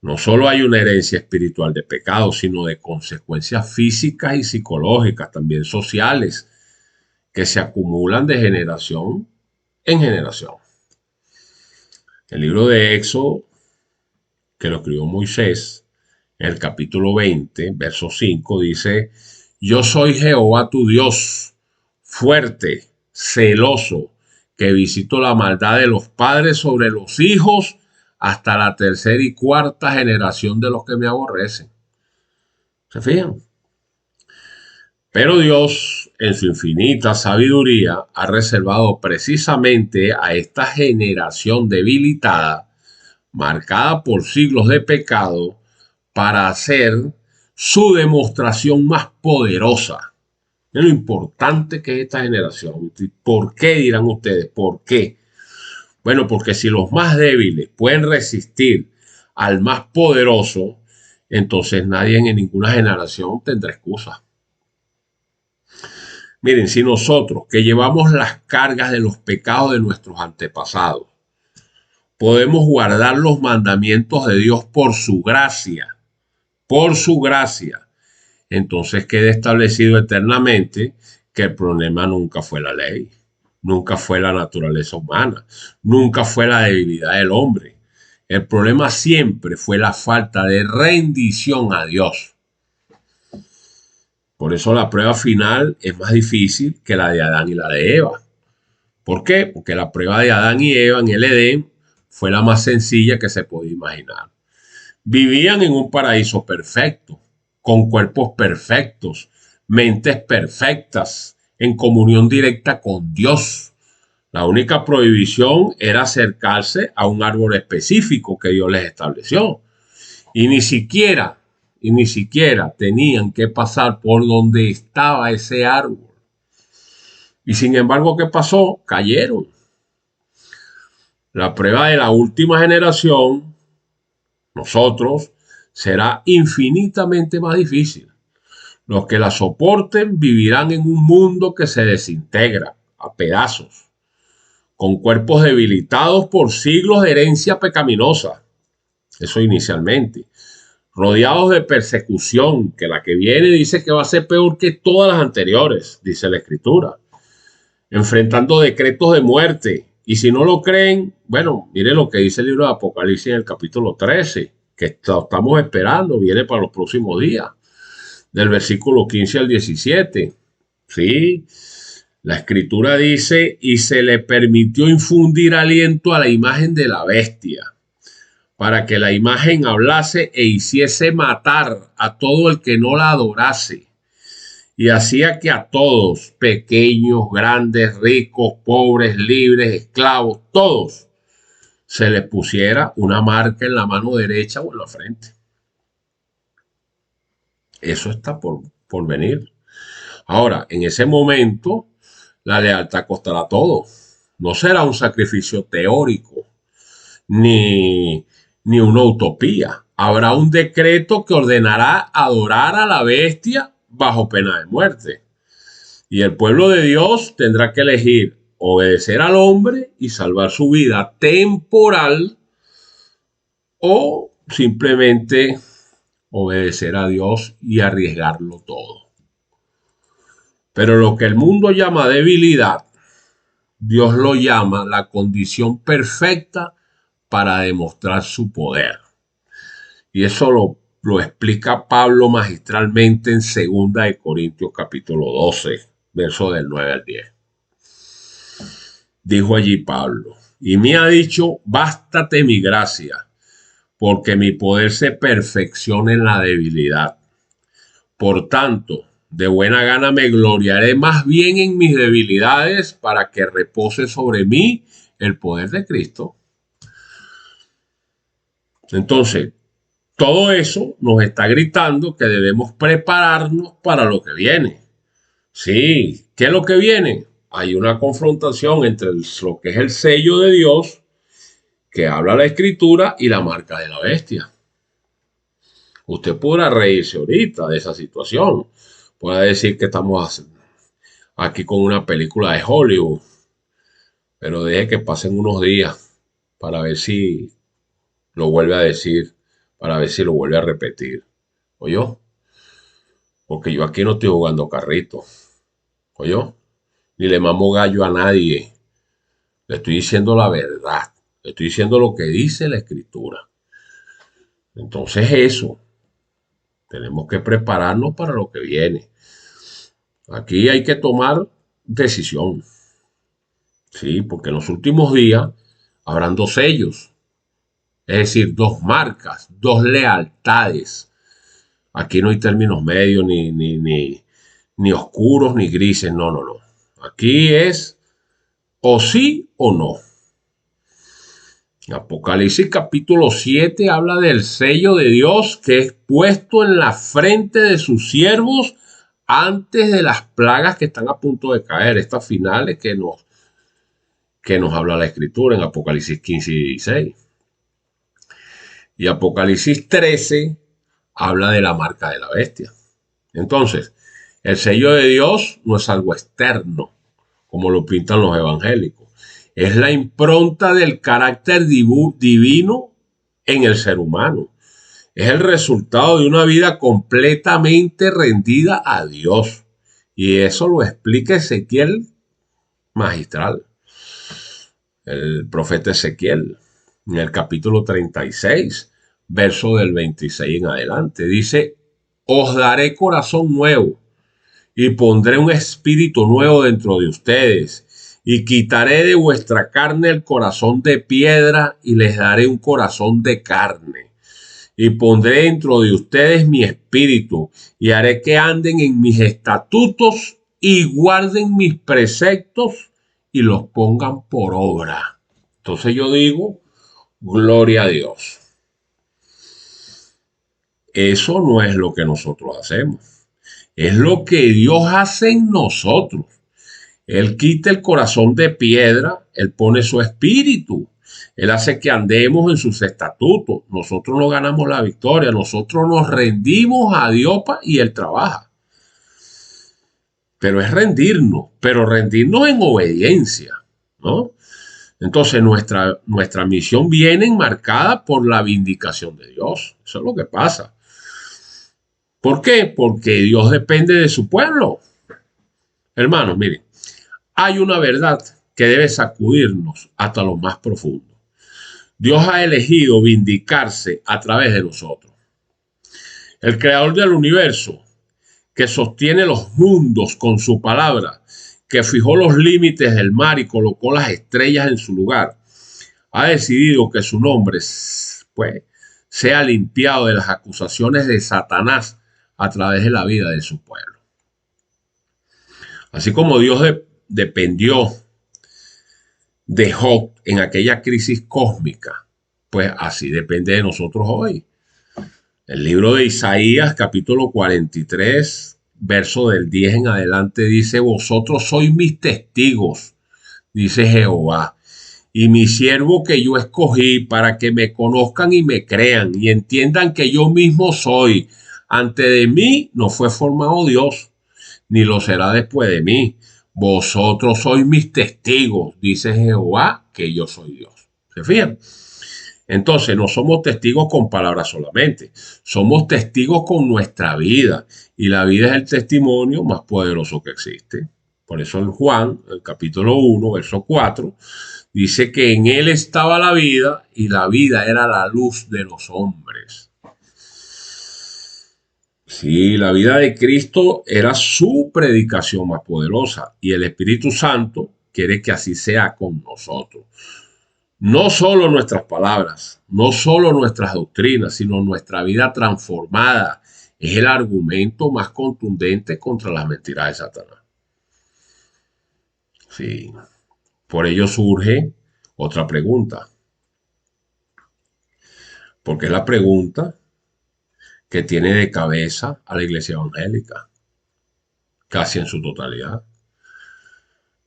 No solo hay una herencia espiritual de pecados, sino de consecuencias físicas y psicológicas, también sociales, que se acumulan de generación en generación. El libro de Éxodo, que lo escribió Moisés, en el capítulo 20, verso 5, dice: yo soy Jehová tu Dios, fuerte, celoso, que visito la maldad de los padres sobre los hijos hasta la tercera y cuarta generación de los que me aborrecen. ¿Se fijan? Pero Dios, en su infinita sabiduría, ha reservado precisamente a esta generación debilitada, marcada por siglos de pecado, para hacer su demostración más poderosa. Es lo importante que es esta generación. ¿Por qué, dirán ustedes? ¿Por qué? Bueno, porque si los más débiles pueden resistir al más poderoso, entonces nadie en ninguna generación tendrá excusa. Miren, si nosotros que llevamos las cargas de los pecados de nuestros antepasados, podemos guardar los mandamientos de Dios por su gracia, entonces queda establecido eternamente que el problema nunca fue la ley, nunca fue la naturaleza humana, nunca fue la debilidad del hombre. El problema siempre fue la falta de rendición a Dios. Por eso la prueba final es más difícil que la de Adán y la de Eva. ¿Por qué? Porque la prueba de Adán y Eva en el Edén fue la más sencilla que se podía imaginar. Vivían en un paraíso perfecto, con cuerpos perfectos, mentes perfectas, en comunión directa con Dios. La única prohibición era acercarse a un árbol específico que Dios les estableció. Y ni siquiera tenían que pasar por donde estaba ese árbol. Y sin embargo, ¿qué pasó? Cayeron. La prueba de la última generación, nosotros, será infinitamente más difícil. Los que la soporten vivirán en un mundo que se desintegra a pedazos, con cuerpos debilitados por siglos de herencia pecaminosa. Eso inicialmente. Rodeados de persecución, que la que viene dice que va a ser peor que todas las anteriores, dice la Escritura. Enfrentando decretos de muerte. Y si no lo creen, bueno, miren lo que dice el libro de Apocalipsis en el capítulo 13, que estamos esperando, viene para los próximos días, del versículo 15 al 17. Sí, la Escritura dice: y se le permitió infundir aliento a la imagen de la bestia, para que la imagen hablase e hiciese matar a todo el que no la adorase. Y hacía que a todos, pequeños, grandes, ricos, pobres, libres, esclavos, todos, se les pusiera una marca en la mano derecha o en la frente. Eso está por venir. Ahora, en ese momento, la lealtad costará todo. No será un sacrificio teórico, ni una utopía. Habrá un decreto que ordenará adorar a la bestia bajo pena de muerte. Y el pueblo de Dios tendrá que elegir obedecer al hombre y salvar su vida temporal, o simplemente obedecer a Dios y arriesgarlo todo. Pero lo que el mundo llama debilidad, Dios lo llama la condición perfecta para demostrar su poder. Y eso lo explica Pablo magistralmente en 2 de Corintios capítulo 12, verso del 9 al 10. Dijo allí Pablo, y me ha dicho, bástate mi gracia, porque mi poder se perfecciona en la debilidad. Por tanto, de buena gana me gloriaré más bien en mis debilidades para que repose sobre mí el poder de Cristo. Entonces, todo eso nos está gritando que debemos prepararnos para lo que viene. Sí, ¿qué es lo que viene? Hay una confrontación entre lo que es el sello de Dios, que habla la Escritura, y la marca de la bestia. Usted podrá reírse ahorita de esa situación. Puede decir que estamos aquí con una película de Hollywood, pero deje que pasen unos días para ver si lo vuelve a decir, para ver si lo vuelve a repetir. ¿Oyó? Porque yo aquí no estoy jugando carrito. ¿Oyó? Ni le mamo gallo a nadie. Le estoy diciendo la verdad. Le estoy diciendo lo que dice la Escritura. Entonces eso, tenemos que prepararnos para lo que viene. Aquí hay que tomar decisión. Sí, porque en los últimos días habrán 2 sellos. Es decir, 2 marcas, 2 lealtades. Aquí no hay términos medios, ni oscuros, ni grises. No. Aquí es o sí o no. Apocalipsis capítulo 7 habla del sello de Dios que es puesto en la frente de sus siervos antes de las plagas que están a punto de caer. Estas finales que nos habla la Escritura en Apocalipsis 15 y 16. Y Apocalipsis 13 habla de la marca de la bestia. Entonces, el sello de Dios no es algo externo, como lo pintan los evangélicos. Es la impronta del carácter divino en el ser humano. Es el resultado de una vida completamente rendida a Dios. Y eso lo explica Ezequiel magistral. El profeta Ezequiel, en el capítulo 36, verso del 26 en adelante. Dice, os daré corazón nuevo y pondré un espíritu nuevo dentro de ustedes y quitaré de vuestra carne el corazón de piedra y les daré un corazón de carne. Y pondré dentro de ustedes mi espíritu y haré que anden en mis estatutos y guarden mis preceptos y los pongan por obra. Entonces yo digo, gloria a Dios. Eso no es lo que nosotros hacemos. Es lo que Dios hace en nosotros. Él quita el corazón de piedra, Él pone su espíritu. Él hace que andemos en sus estatutos. Nosotros no ganamos la victoria, nosotros nos rendimos a Dios y Él trabaja. Pero es rendirnos, pero rendirnos en obediencia, ¿no? Entonces nuestra misión viene enmarcada por la vindicación de Dios. Eso es lo que pasa. ¿Por qué? Porque Dios depende de su pueblo. Hermanos, miren, hay una verdad que debe sacudirnos hasta lo más profundo. Dios ha elegido vindicarse a través de nosotros. El creador del universo, que sostiene los mundos con su palabra, que fijó los límites del mar y colocó las estrellas en su lugar, ha decidido que su nombre sea limpiado de las acusaciones de Satanás a través de la vida de su pueblo. Así como Dios dependió de Job en aquella crisis cósmica, pues así depende de nosotros hoy. El libro de Isaías, capítulo 43, verso del 10 en adelante, dice, vosotros sois mis testigos, dice Jehová, y mi siervo que yo escogí para que me conozcan y me crean y entiendan que yo mismo soy. Ante de mí no fue formado Dios, ni lo será después de mí. Vosotros sois mis testigos, dice Jehová, que yo soy Dios. ¿Se fijan? Entonces, no somos testigos con palabras solamente, somos testigos con nuestra vida. Y la vida es el testimonio más poderoso que existe. Por eso en Juan, el capítulo 1, verso 4, dice que en él estaba la vida y la vida era la luz de los hombres. Sí, la vida de Cristo era su predicación más poderosa y el Espíritu Santo quiere que así sea con nosotros. No solo nuestras palabras, no solo nuestras doctrinas, sino nuestra vida transformada es el argumento más contundente contra las mentiras de Satanás. Sí. Por ello surge otra pregunta, porque es la pregunta que tiene de cabeza a la iglesia evangélica, casi en su totalidad.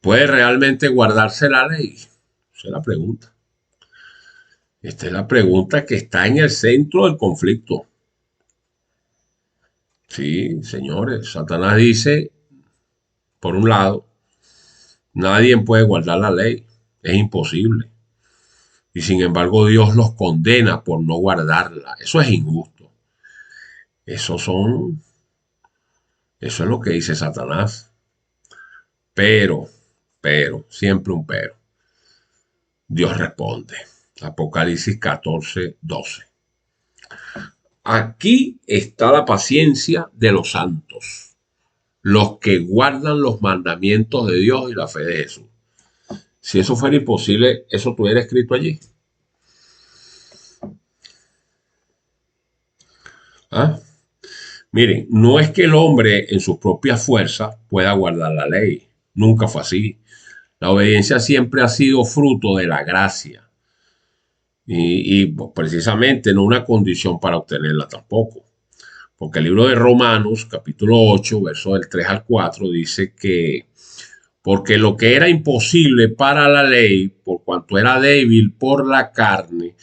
¿Puede realmente guardarse la ley? Esa es la pregunta. Esta es la pregunta que está en el centro del conflicto. Sí, señores, Satanás dice, por un lado, nadie puede guardar la ley, es imposible. Y sin embargo Dios los condena por no guardarla. Eso es injusto. Eso es lo que dice Satanás. Pero, siempre un pero. Dios responde. Apocalipsis 14, 12. Aquí está la paciencia de los santos, los que guardan los mandamientos de Dios y la fe de Jesús. Si eso fuera imposible, eso estuviera escrito allí. ¿Ah? Miren, no es que el hombre en sus propias fuerzas pueda guardar la ley. Nunca fue así. La obediencia siempre ha sido fruto de la gracia. Y pues, precisamente no una condición para obtenerla tampoco. Porque el libro de Romanos, capítulo 8, versos del 3 al 4, dice que porque lo que era imposible para la ley, por cuanto era débil por la carne,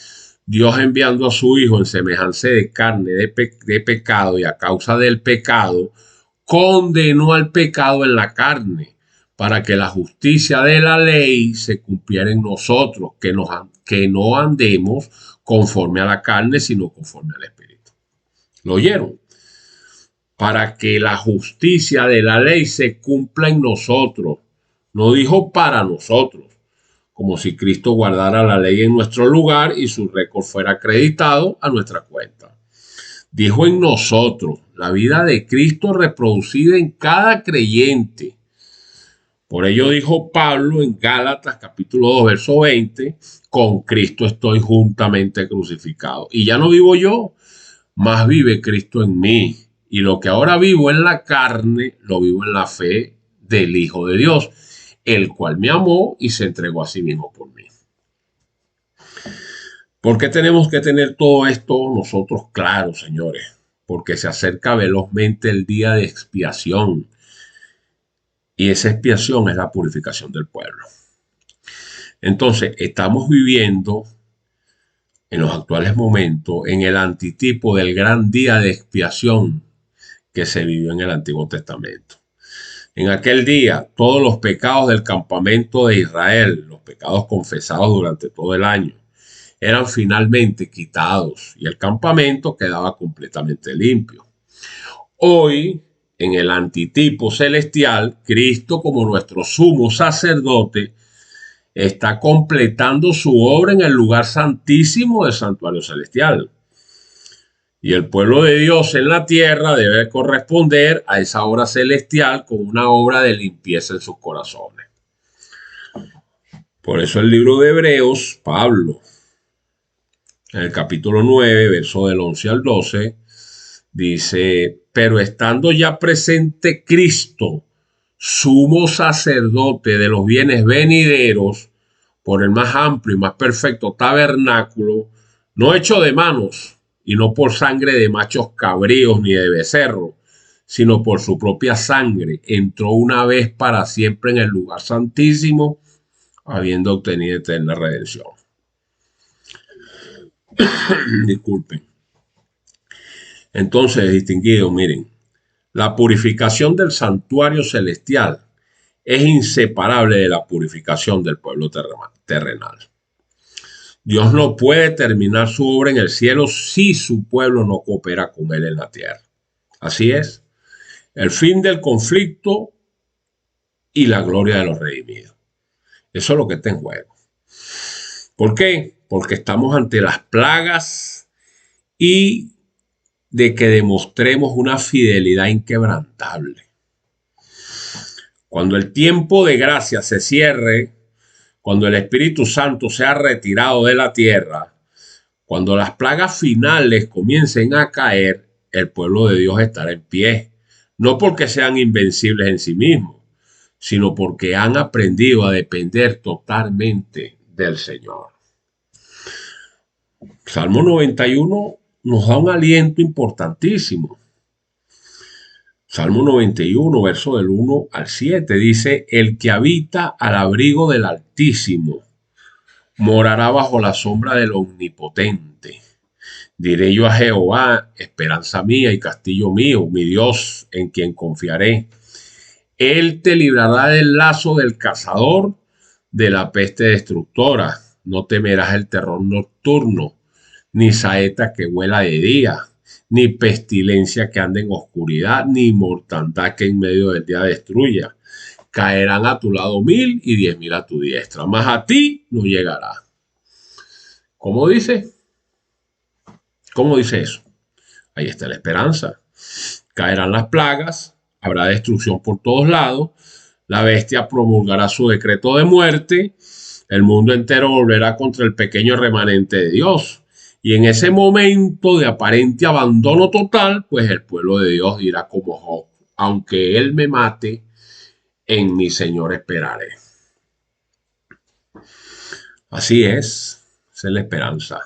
Dios enviando a su Hijo en semejanza de carne de pecado y a causa del pecado, condenó al pecado en la carne, para que la justicia de la ley se cumpliera en nosotros, que no andemos conforme a la carne, sino conforme al Espíritu. ¿Lo oyeron? Para que la justicia de la ley se cumpla en nosotros. No dijo para nosotros, como si Cristo guardara la ley en nuestro lugar y su récord fuera acreditado a nuestra cuenta. Dijo en nosotros, la vida de Cristo reproducida en cada creyente. Por ello dijo Pablo en Gálatas capítulo 2, verso 20, con Cristo estoy juntamente crucificado. Y ya no vivo yo, mas vive Cristo en mí. Y lo que ahora vivo en la carne, lo vivo en la fe del Hijo de Dios, el cual me amó y se entregó a sí mismo por mí. ¿Por qué tenemos que tener todo esto nosotros claro, señores? Porque se acerca velozmente el día de expiación. Y esa expiación es la purificación del pueblo. Entonces, estamos viviendo en los actuales momentos en el antitipo del gran día de expiación que se vivió en el Antiguo Testamento. En aquel día, todos los pecados del campamento de Israel, los pecados confesados durante todo el año, eran finalmente quitados y el campamento quedaba completamente limpio. Hoy, en el antitipo celestial, Cristo como nuestro sumo sacerdote está completando su obra en el lugar santísimo del santuario celestial. Y el pueblo de Dios en la tierra debe corresponder a esa obra celestial con una obra de limpieza en sus corazones. Por eso el libro de Hebreos, Pablo, en el capítulo 9, verso del 11 al 12, dice, pero estando ya presente Cristo, sumo sacerdote de los bienes venideros, por el más amplio y más perfecto tabernáculo, no hecho de manos, y no por sangre de machos cabríos ni de becerros, sino por su propia sangre, entró una vez para siempre en el lugar santísimo, habiendo obtenido eterna redención. Disculpen. Entonces, distinguidos, miren, la purificación del santuario celestial es inseparable de la purificación del pueblo terrenal. Dios no puede terminar su obra en el cielo si su pueblo no coopera con él en la tierra. Así es, el fin del conflicto y la gloria de los redimidos. Eso es lo que está en juego. ¿Por qué? Porque estamos ante las plagas y de que demostremos una fidelidad inquebrantable. Cuando el tiempo de gracia se cierre, cuando el Espíritu Santo sea retirado de la tierra, cuando las plagas finales comiencen a caer, el pueblo de Dios estará en pie. No porque sean invencibles en sí mismos, sino porque han aprendido a depender totalmente del Señor. Salmo 91 nos da un aliento importantísimo. Salmo 91, verso del 1 al 7, dice: el que habita al abrigo del Altísimo morará bajo la sombra del Omnipotente. Diré yo a Jehová, esperanza mía y castillo mío, mi Dios en quien confiaré. Él te librará del lazo del cazador, de la peste destructora. No temerás el terror nocturno, ni saeta que vuela de día, ni pestilencia que ande en oscuridad, ni mortandad que en medio del día destruya. Caerán a tu lado 1000 y 10.000 a tu diestra, mas a ti no llegará. ¿Cómo dice? ¿Cómo dice eso? Ahí está la esperanza. Caerán las plagas, habrá destrucción por todos lados, la bestia promulgará su decreto de muerte, el mundo entero volverá contra el pequeño remanente de Dios. Y en ese momento de aparente abandono total, pues el pueblo de Dios dirá como Job: aunque él me mate, en mi Señor esperaré. Así es, esa es la esperanza.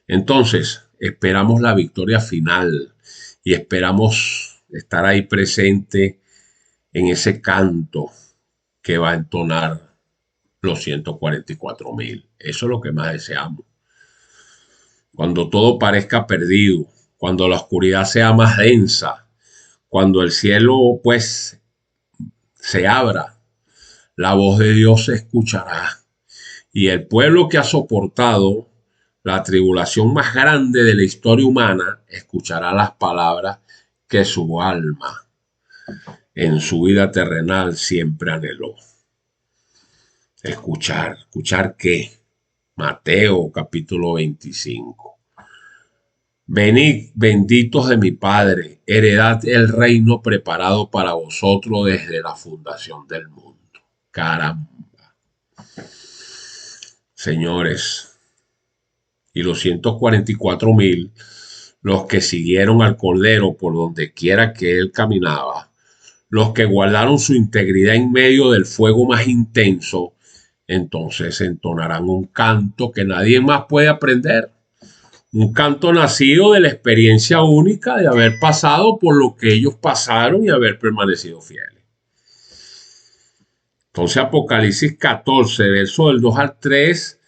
Entonces, esperamos la victoria final y esperamos estar ahí presente en ese canto que va a entonar los 144.000. Eso es lo que más deseamos. Cuando todo parezca perdido, cuando la oscuridad sea más densa, cuando el cielo pues se abra, la voz de Dios se escuchará. Y el pueblo que ha soportado la tribulación más grande de la historia humana escuchará las palabras que su alma en su vida terrenal siempre anheló. ¿Escuchar qué? Mateo capítulo 25. Venid, benditos de mi Padre, heredad el reino preparado para vosotros desde la fundación del mundo. Caramba. Señores, y los 144.000, los que siguieron al Cordero por donde quiera que él caminaba, los que guardaron su integridad en medio del fuego más intenso, entonces entonarán un canto que nadie más puede aprender. Un canto nacido de la experiencia única de haber pasado por lo que ellos pasaron y haber permanecido fieles. Entonces Apocalipsis 14, verso del 2 al 3,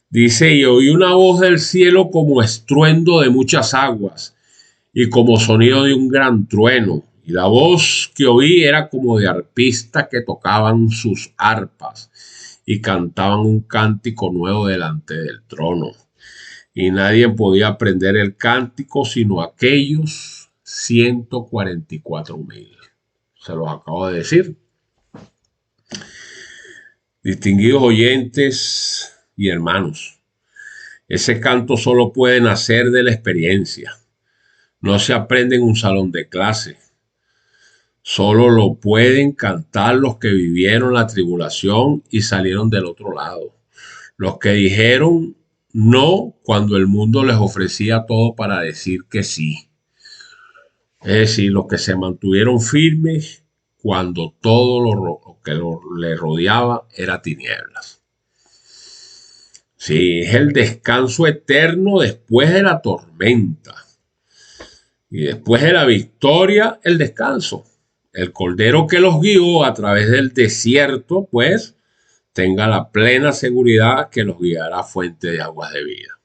dice: y oí una voz del cielo como estruendo de muchas aguas y como sonido de un gran trueno. Y la voz que oí era como de arpistas que tocaban sus arpas y cantaban un cántico nuevo delante del trono. Y nadie podía aprender el cántico sino aquellos 144.000. Se los acabo de decir. Distinguidos oyentes y hermanos, ese canto solo puede nacer de la experiencia. No se aprende en un salón de clase. Solo lo pueden cantar los que vivieron la tribulación y salieron del otro lado. Los que dijeron no cuando el mundo les ofrecía todo para decir que sí. Es decir, los que se mantuvieron firmes cuando todo lo que les rodeaba era tinieblas. Sí, es el descanso eterno después de la tormenta. Y después de la victoria, el descanso. El Cordero que los guió a través del desierto, pues, tenga la plena seguridad que los guiará a fuente de aguas de vida.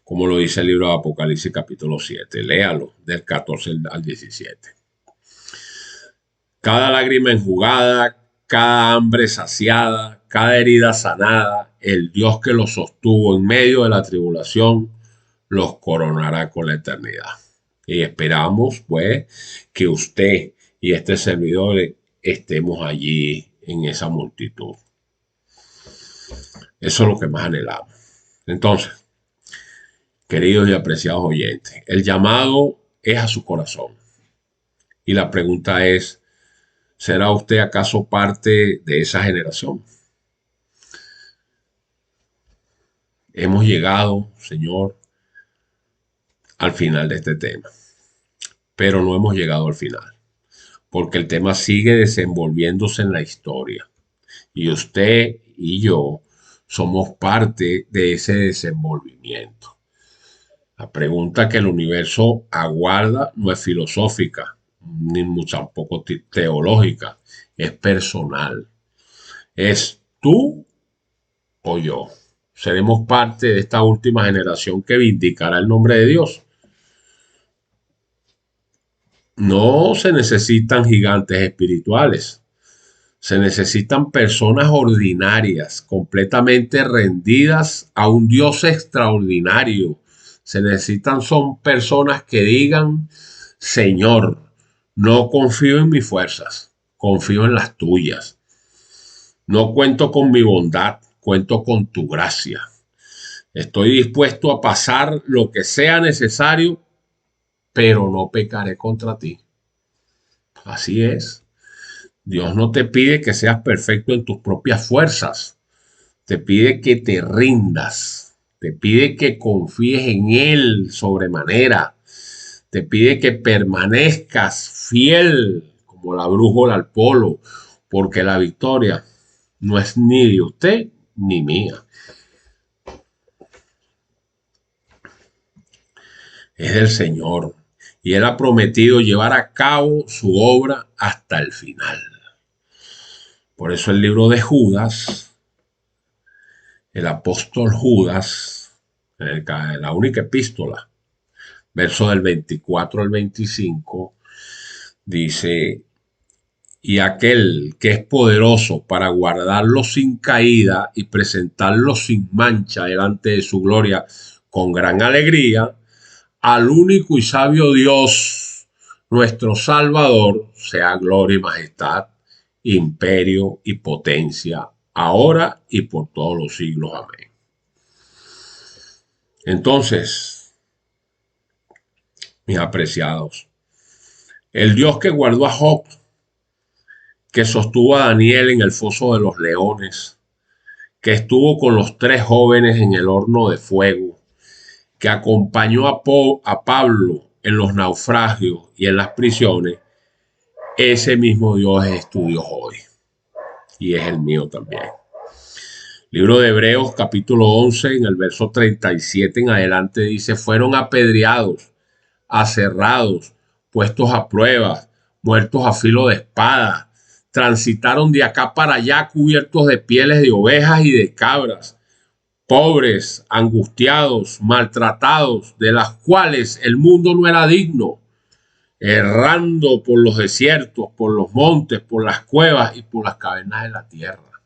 Como lo dice el libro de Apocalipsis capítulo 7. Léalo, del 14 al 17. Cada lágrima enjugada, cada hambre saciada, cada herida sanada. El Dios que los sostuvo en medio de la tribulación los coronará con la eternidad. Y esperamos, pues, que usted y este servidor estemos allí en esa multitud. Eso es lo que más anhelamos. Entonces, queridos y apreciados oyentes, el llamado es a su corazón. Y la pregunta es, ¿será usted acaso parte de esa generación? Hemos llegado, Señor, al final de este tema. Pero no hemos llegado al final, porque el tema sigue desenvolviéndose en la historia. Y usted y yo somos parte de ese desenvolvimiento. La pregunta que el universo aguarda no es filosófica, ni tampoco teológica, es personal. ¿Es tú o yo? ¿Seremos parte de esta última generación que vindicará el nombre de Dios? No se necesitan gigantes espirituales. Se necesitan personas ordinarias, completamente rendidas a un Dios extraordinario. Se necesitan son personas que digan, Señor, no confío en mis fuerzas, confío en las tuyas. No cuento con mi bondad, cuento con tu gracia. Estoy dispuesto a pasar lo que sea necesario, pero no pecaré contra ti. Así es. Dios no te pide que seas perfecto en tus propias fuerzas. Te pide que te rindas. Te pide que confíes en Él sobremanera. Te pide que permanezcas fiel como la brújula al polo, porque la victoria no es ni de usted ni mía. Es del Señor. Y Él ha prometido llevar a cabo su obra hasta el final. Por eso el libro de Judas, el apóstol Judas, en la única epístola, verso del 24 al 25, dice, y aquel que es poderoso para guardarlo sin caída y presentarlo sin mancha delante de su gloria con gran alegría, al único y sabio Dios, nuestro Salvador, sea gloria y majestad, imperio y potencia, ahora y por todos los siglos. Amén. Entonces, mis apreciados, el Dios que guardó a Job, que sostuvo a Daniel en el foso de los leones, que estuvo con los 3 jóvenes en el horno de fuego, que acompañó a Pablo en los naufragios y en las prisiones, ese mismo Dios es tu Dios hoy y es el mío también. Libro de Hebreos capítulo 11 en el verso 37 en adelante dice, fueron apedreados, aserrados, puestos a prueba, muertos a filo de espada, transitaron de acá para allá cubiertos de pieles de ovejas y de cabras, pobres, angustiados, maltratados, de las cuales el mundo no era digno, errando por los desiertos, por los montes, por las cuevas y por las cavernas de la tierra.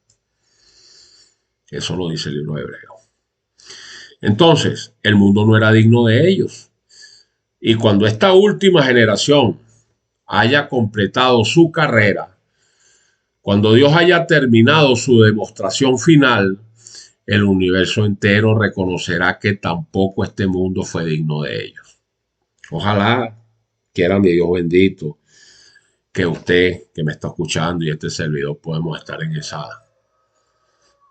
Eso lo dice el libro de Hebreos. Entonces, el mundo no era digno de ellos. Y cuando esta última generación haya completado su carrera, cuando Dios haya terminado su demostración final, el universo entero reconocerá que tampoco este mundo fue digno de ellos. Ojalá quiera mi Dios bendito que usted que me está escuchando y este servidor podemos estar en esa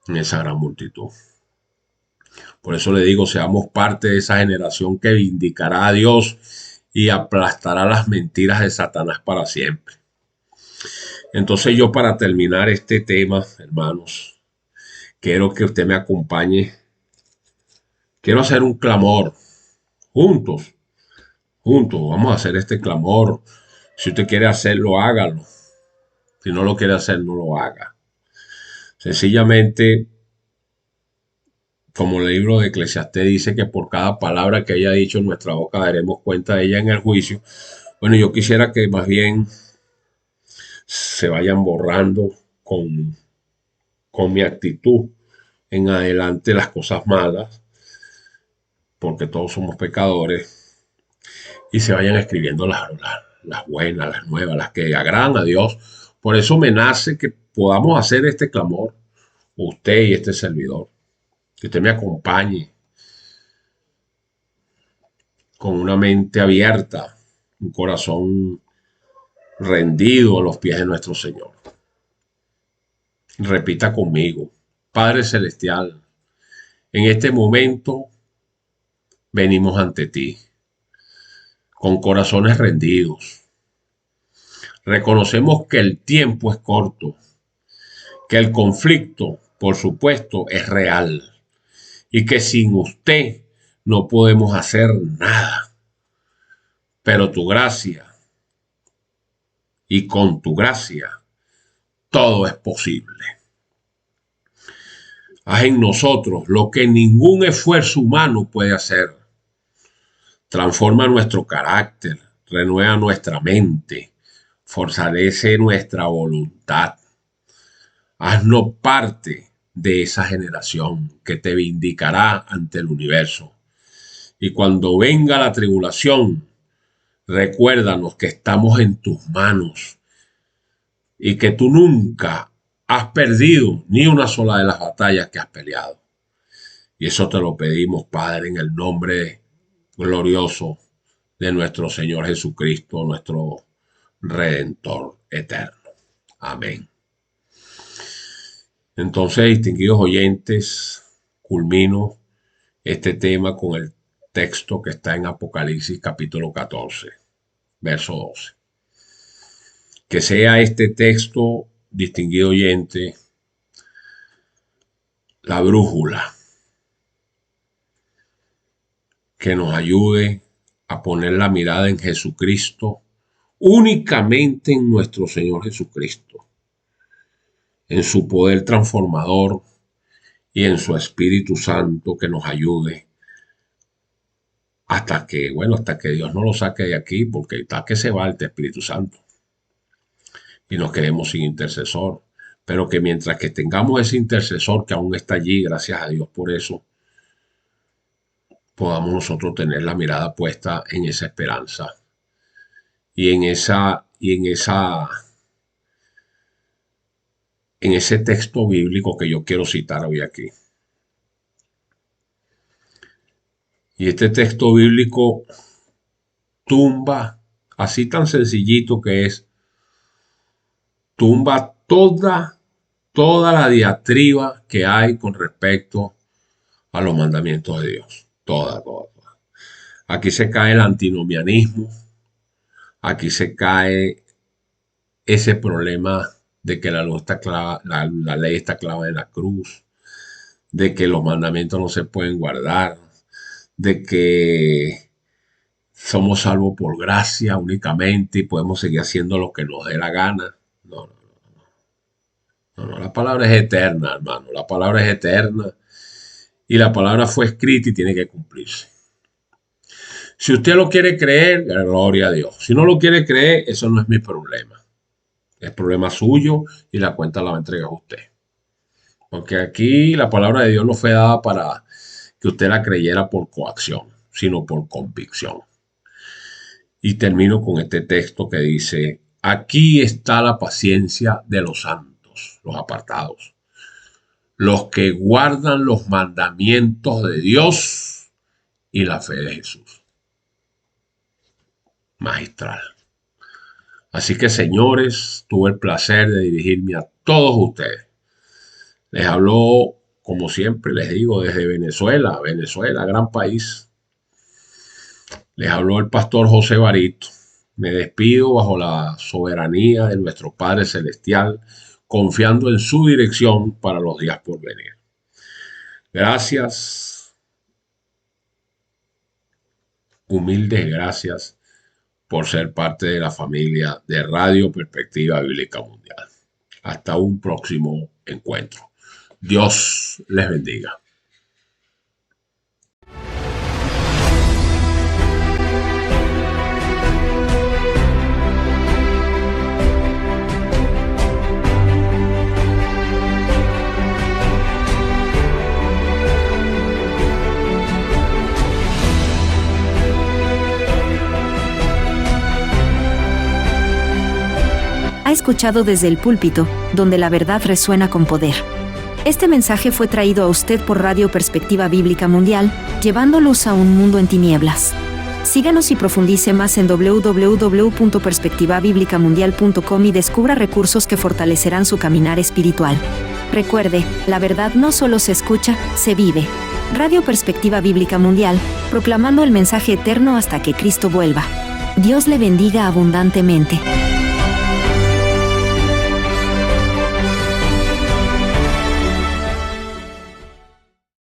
gran multitud. Por eso le digo, seamos parte de esa generación que vindicará a Dios y aplastará las mentiras de Satanás para siempre. Entonces yo, para terminar este tema, hermanos, quiero que usted me acompañe. Quiero hacer un clamor. Juntos. Vamos a hacer este clamor. Si usted quiere hacerlo, hágalo. Si no lo quiere hacer, no lo haga. Sencillamente, como el libro de Eclesiastés dice que por cada palabra que haya dicho en nuestra boca daremos cuenta de ella en el juicio. Bueno, yo quisiera que más bien se vayan borrando con mi actitud en adelante las cosas malas, porque todos somos pecadores, y se vayan escribiendo las buenas, las nuevas, las que agradan a Dios. Por eso me nace que podamos hacer este clamor, usted y este servidor, que usted me acompañe con una mente abierta, un corazón rendido a los pies de nuestro Señor. Repita conmigo: Padre Celestial, en este momento venimos ante ti con corazones rendidos. Reconocemos que el tiempo es corto, que el conflicto, por supuesto, es real y que sin usted no podemos hacer nada. Pero tu gracia, y con tu gracia, todo es posible. Haz en nosotros lo que ningún esfuerzo humano puede hacer. Transforma nuestro carácter, renueva nuestra mente, fortalece nuestra voluntad. Haznos parte de esa generación que te vindicará ante el universo. Y cuando venga la tribulación, recuérdanos que estamos en tus manos y que tú nunca has perdido ni una sola de las batallas que has peleado. Y eso te lo pedimos, Padre, en el nombre glorioso de nuestro Señor Jesucristo, nuestro Redentor eterno. Amén. Entonces, distinguidos oyentes, culmino este tema con el texto que está en Apocalipsis capítulo 14, verso 12. Que sea este texto, distinguido oyente, la brújula que nos ayude a poner la mirada en Jesucristo, únicamente en nuestro Señor Jesucristo, en su poder transformador y en su Espíritu Santo que nos ayude hasta que Dios no lo saque de aquí, porque hasta que se va el Espíritu Santo y nos quedemos sin intercesor. Pero que mientras que tengamos ese intercesor que aún está allí, gracias a Dios por eso, podamos nosotros tener la mirada puesta en esa esperanza y en ese texto bíblico que yo quiero citar hoy aquí. Y este texto bíblico tumba, así tan sencillito que es, tumba toda la diatriba que hay con respecto a los mandamientos de Dios. Toda. Aquí se cae el antinomianismo, aquí se cae ese problema de que la ley está clavada en la cruz, de que los mandamientos no se pueden guardar, de que somos salvos por gracia únicamente y podemos seguir haciendo lo que nos dé la gana. No, la palabra es eterna, hermano. La palabra es eterna y la palabra fue escrita y tiene que cumplirse. Si usted lo quiere creer, gloria a Dios. Si no lo quiere creer, eso no es mi problema. Es problema suyo y la cuenta la va a entregar usted. Porque aquí la palabra de Dios no fue dada para que usted la creyera por coacción, sino por convicción. Y termino con este texto que dice: aquí está la paciencia de los santos, los apartados, los que guardan los mandamientos de Dios y la fe de Jesús. Magistral. Así que, señores, tuve el placer de dirigirme a todos ustedes. Les habló, como siempre les digo, desde Venezuela, gran país. Les habló el pastor José Barito. Me despido bajo la soberanía de nuestro Padre Celestial, confiando en su dirección para los días por venir. Gracias, humildes gracias por ser parte de la familia de Radio Perspectiva Bíblica Mundial. Hasta un próximo encuentro. Dios les bendiga. escuchado desde el púlpito, donde la verdad resuena con poder. Este mensaje fue traído a usted por Radio Perspectiva Bíblica Mundial, llevando luz a un mundo en tinieblas. Síganos y profundice más en www.perspectivabiblicamundial.com y descubra recursos que fortalecerán su caminar espiritual. Recuerde, la verdad no solo se escucha, se vive. Radio Perspectiva Bíblica Mundial, proclamando el mensaje eterno hasta que Cristo vuelva. Dios le bendiga abundantemente.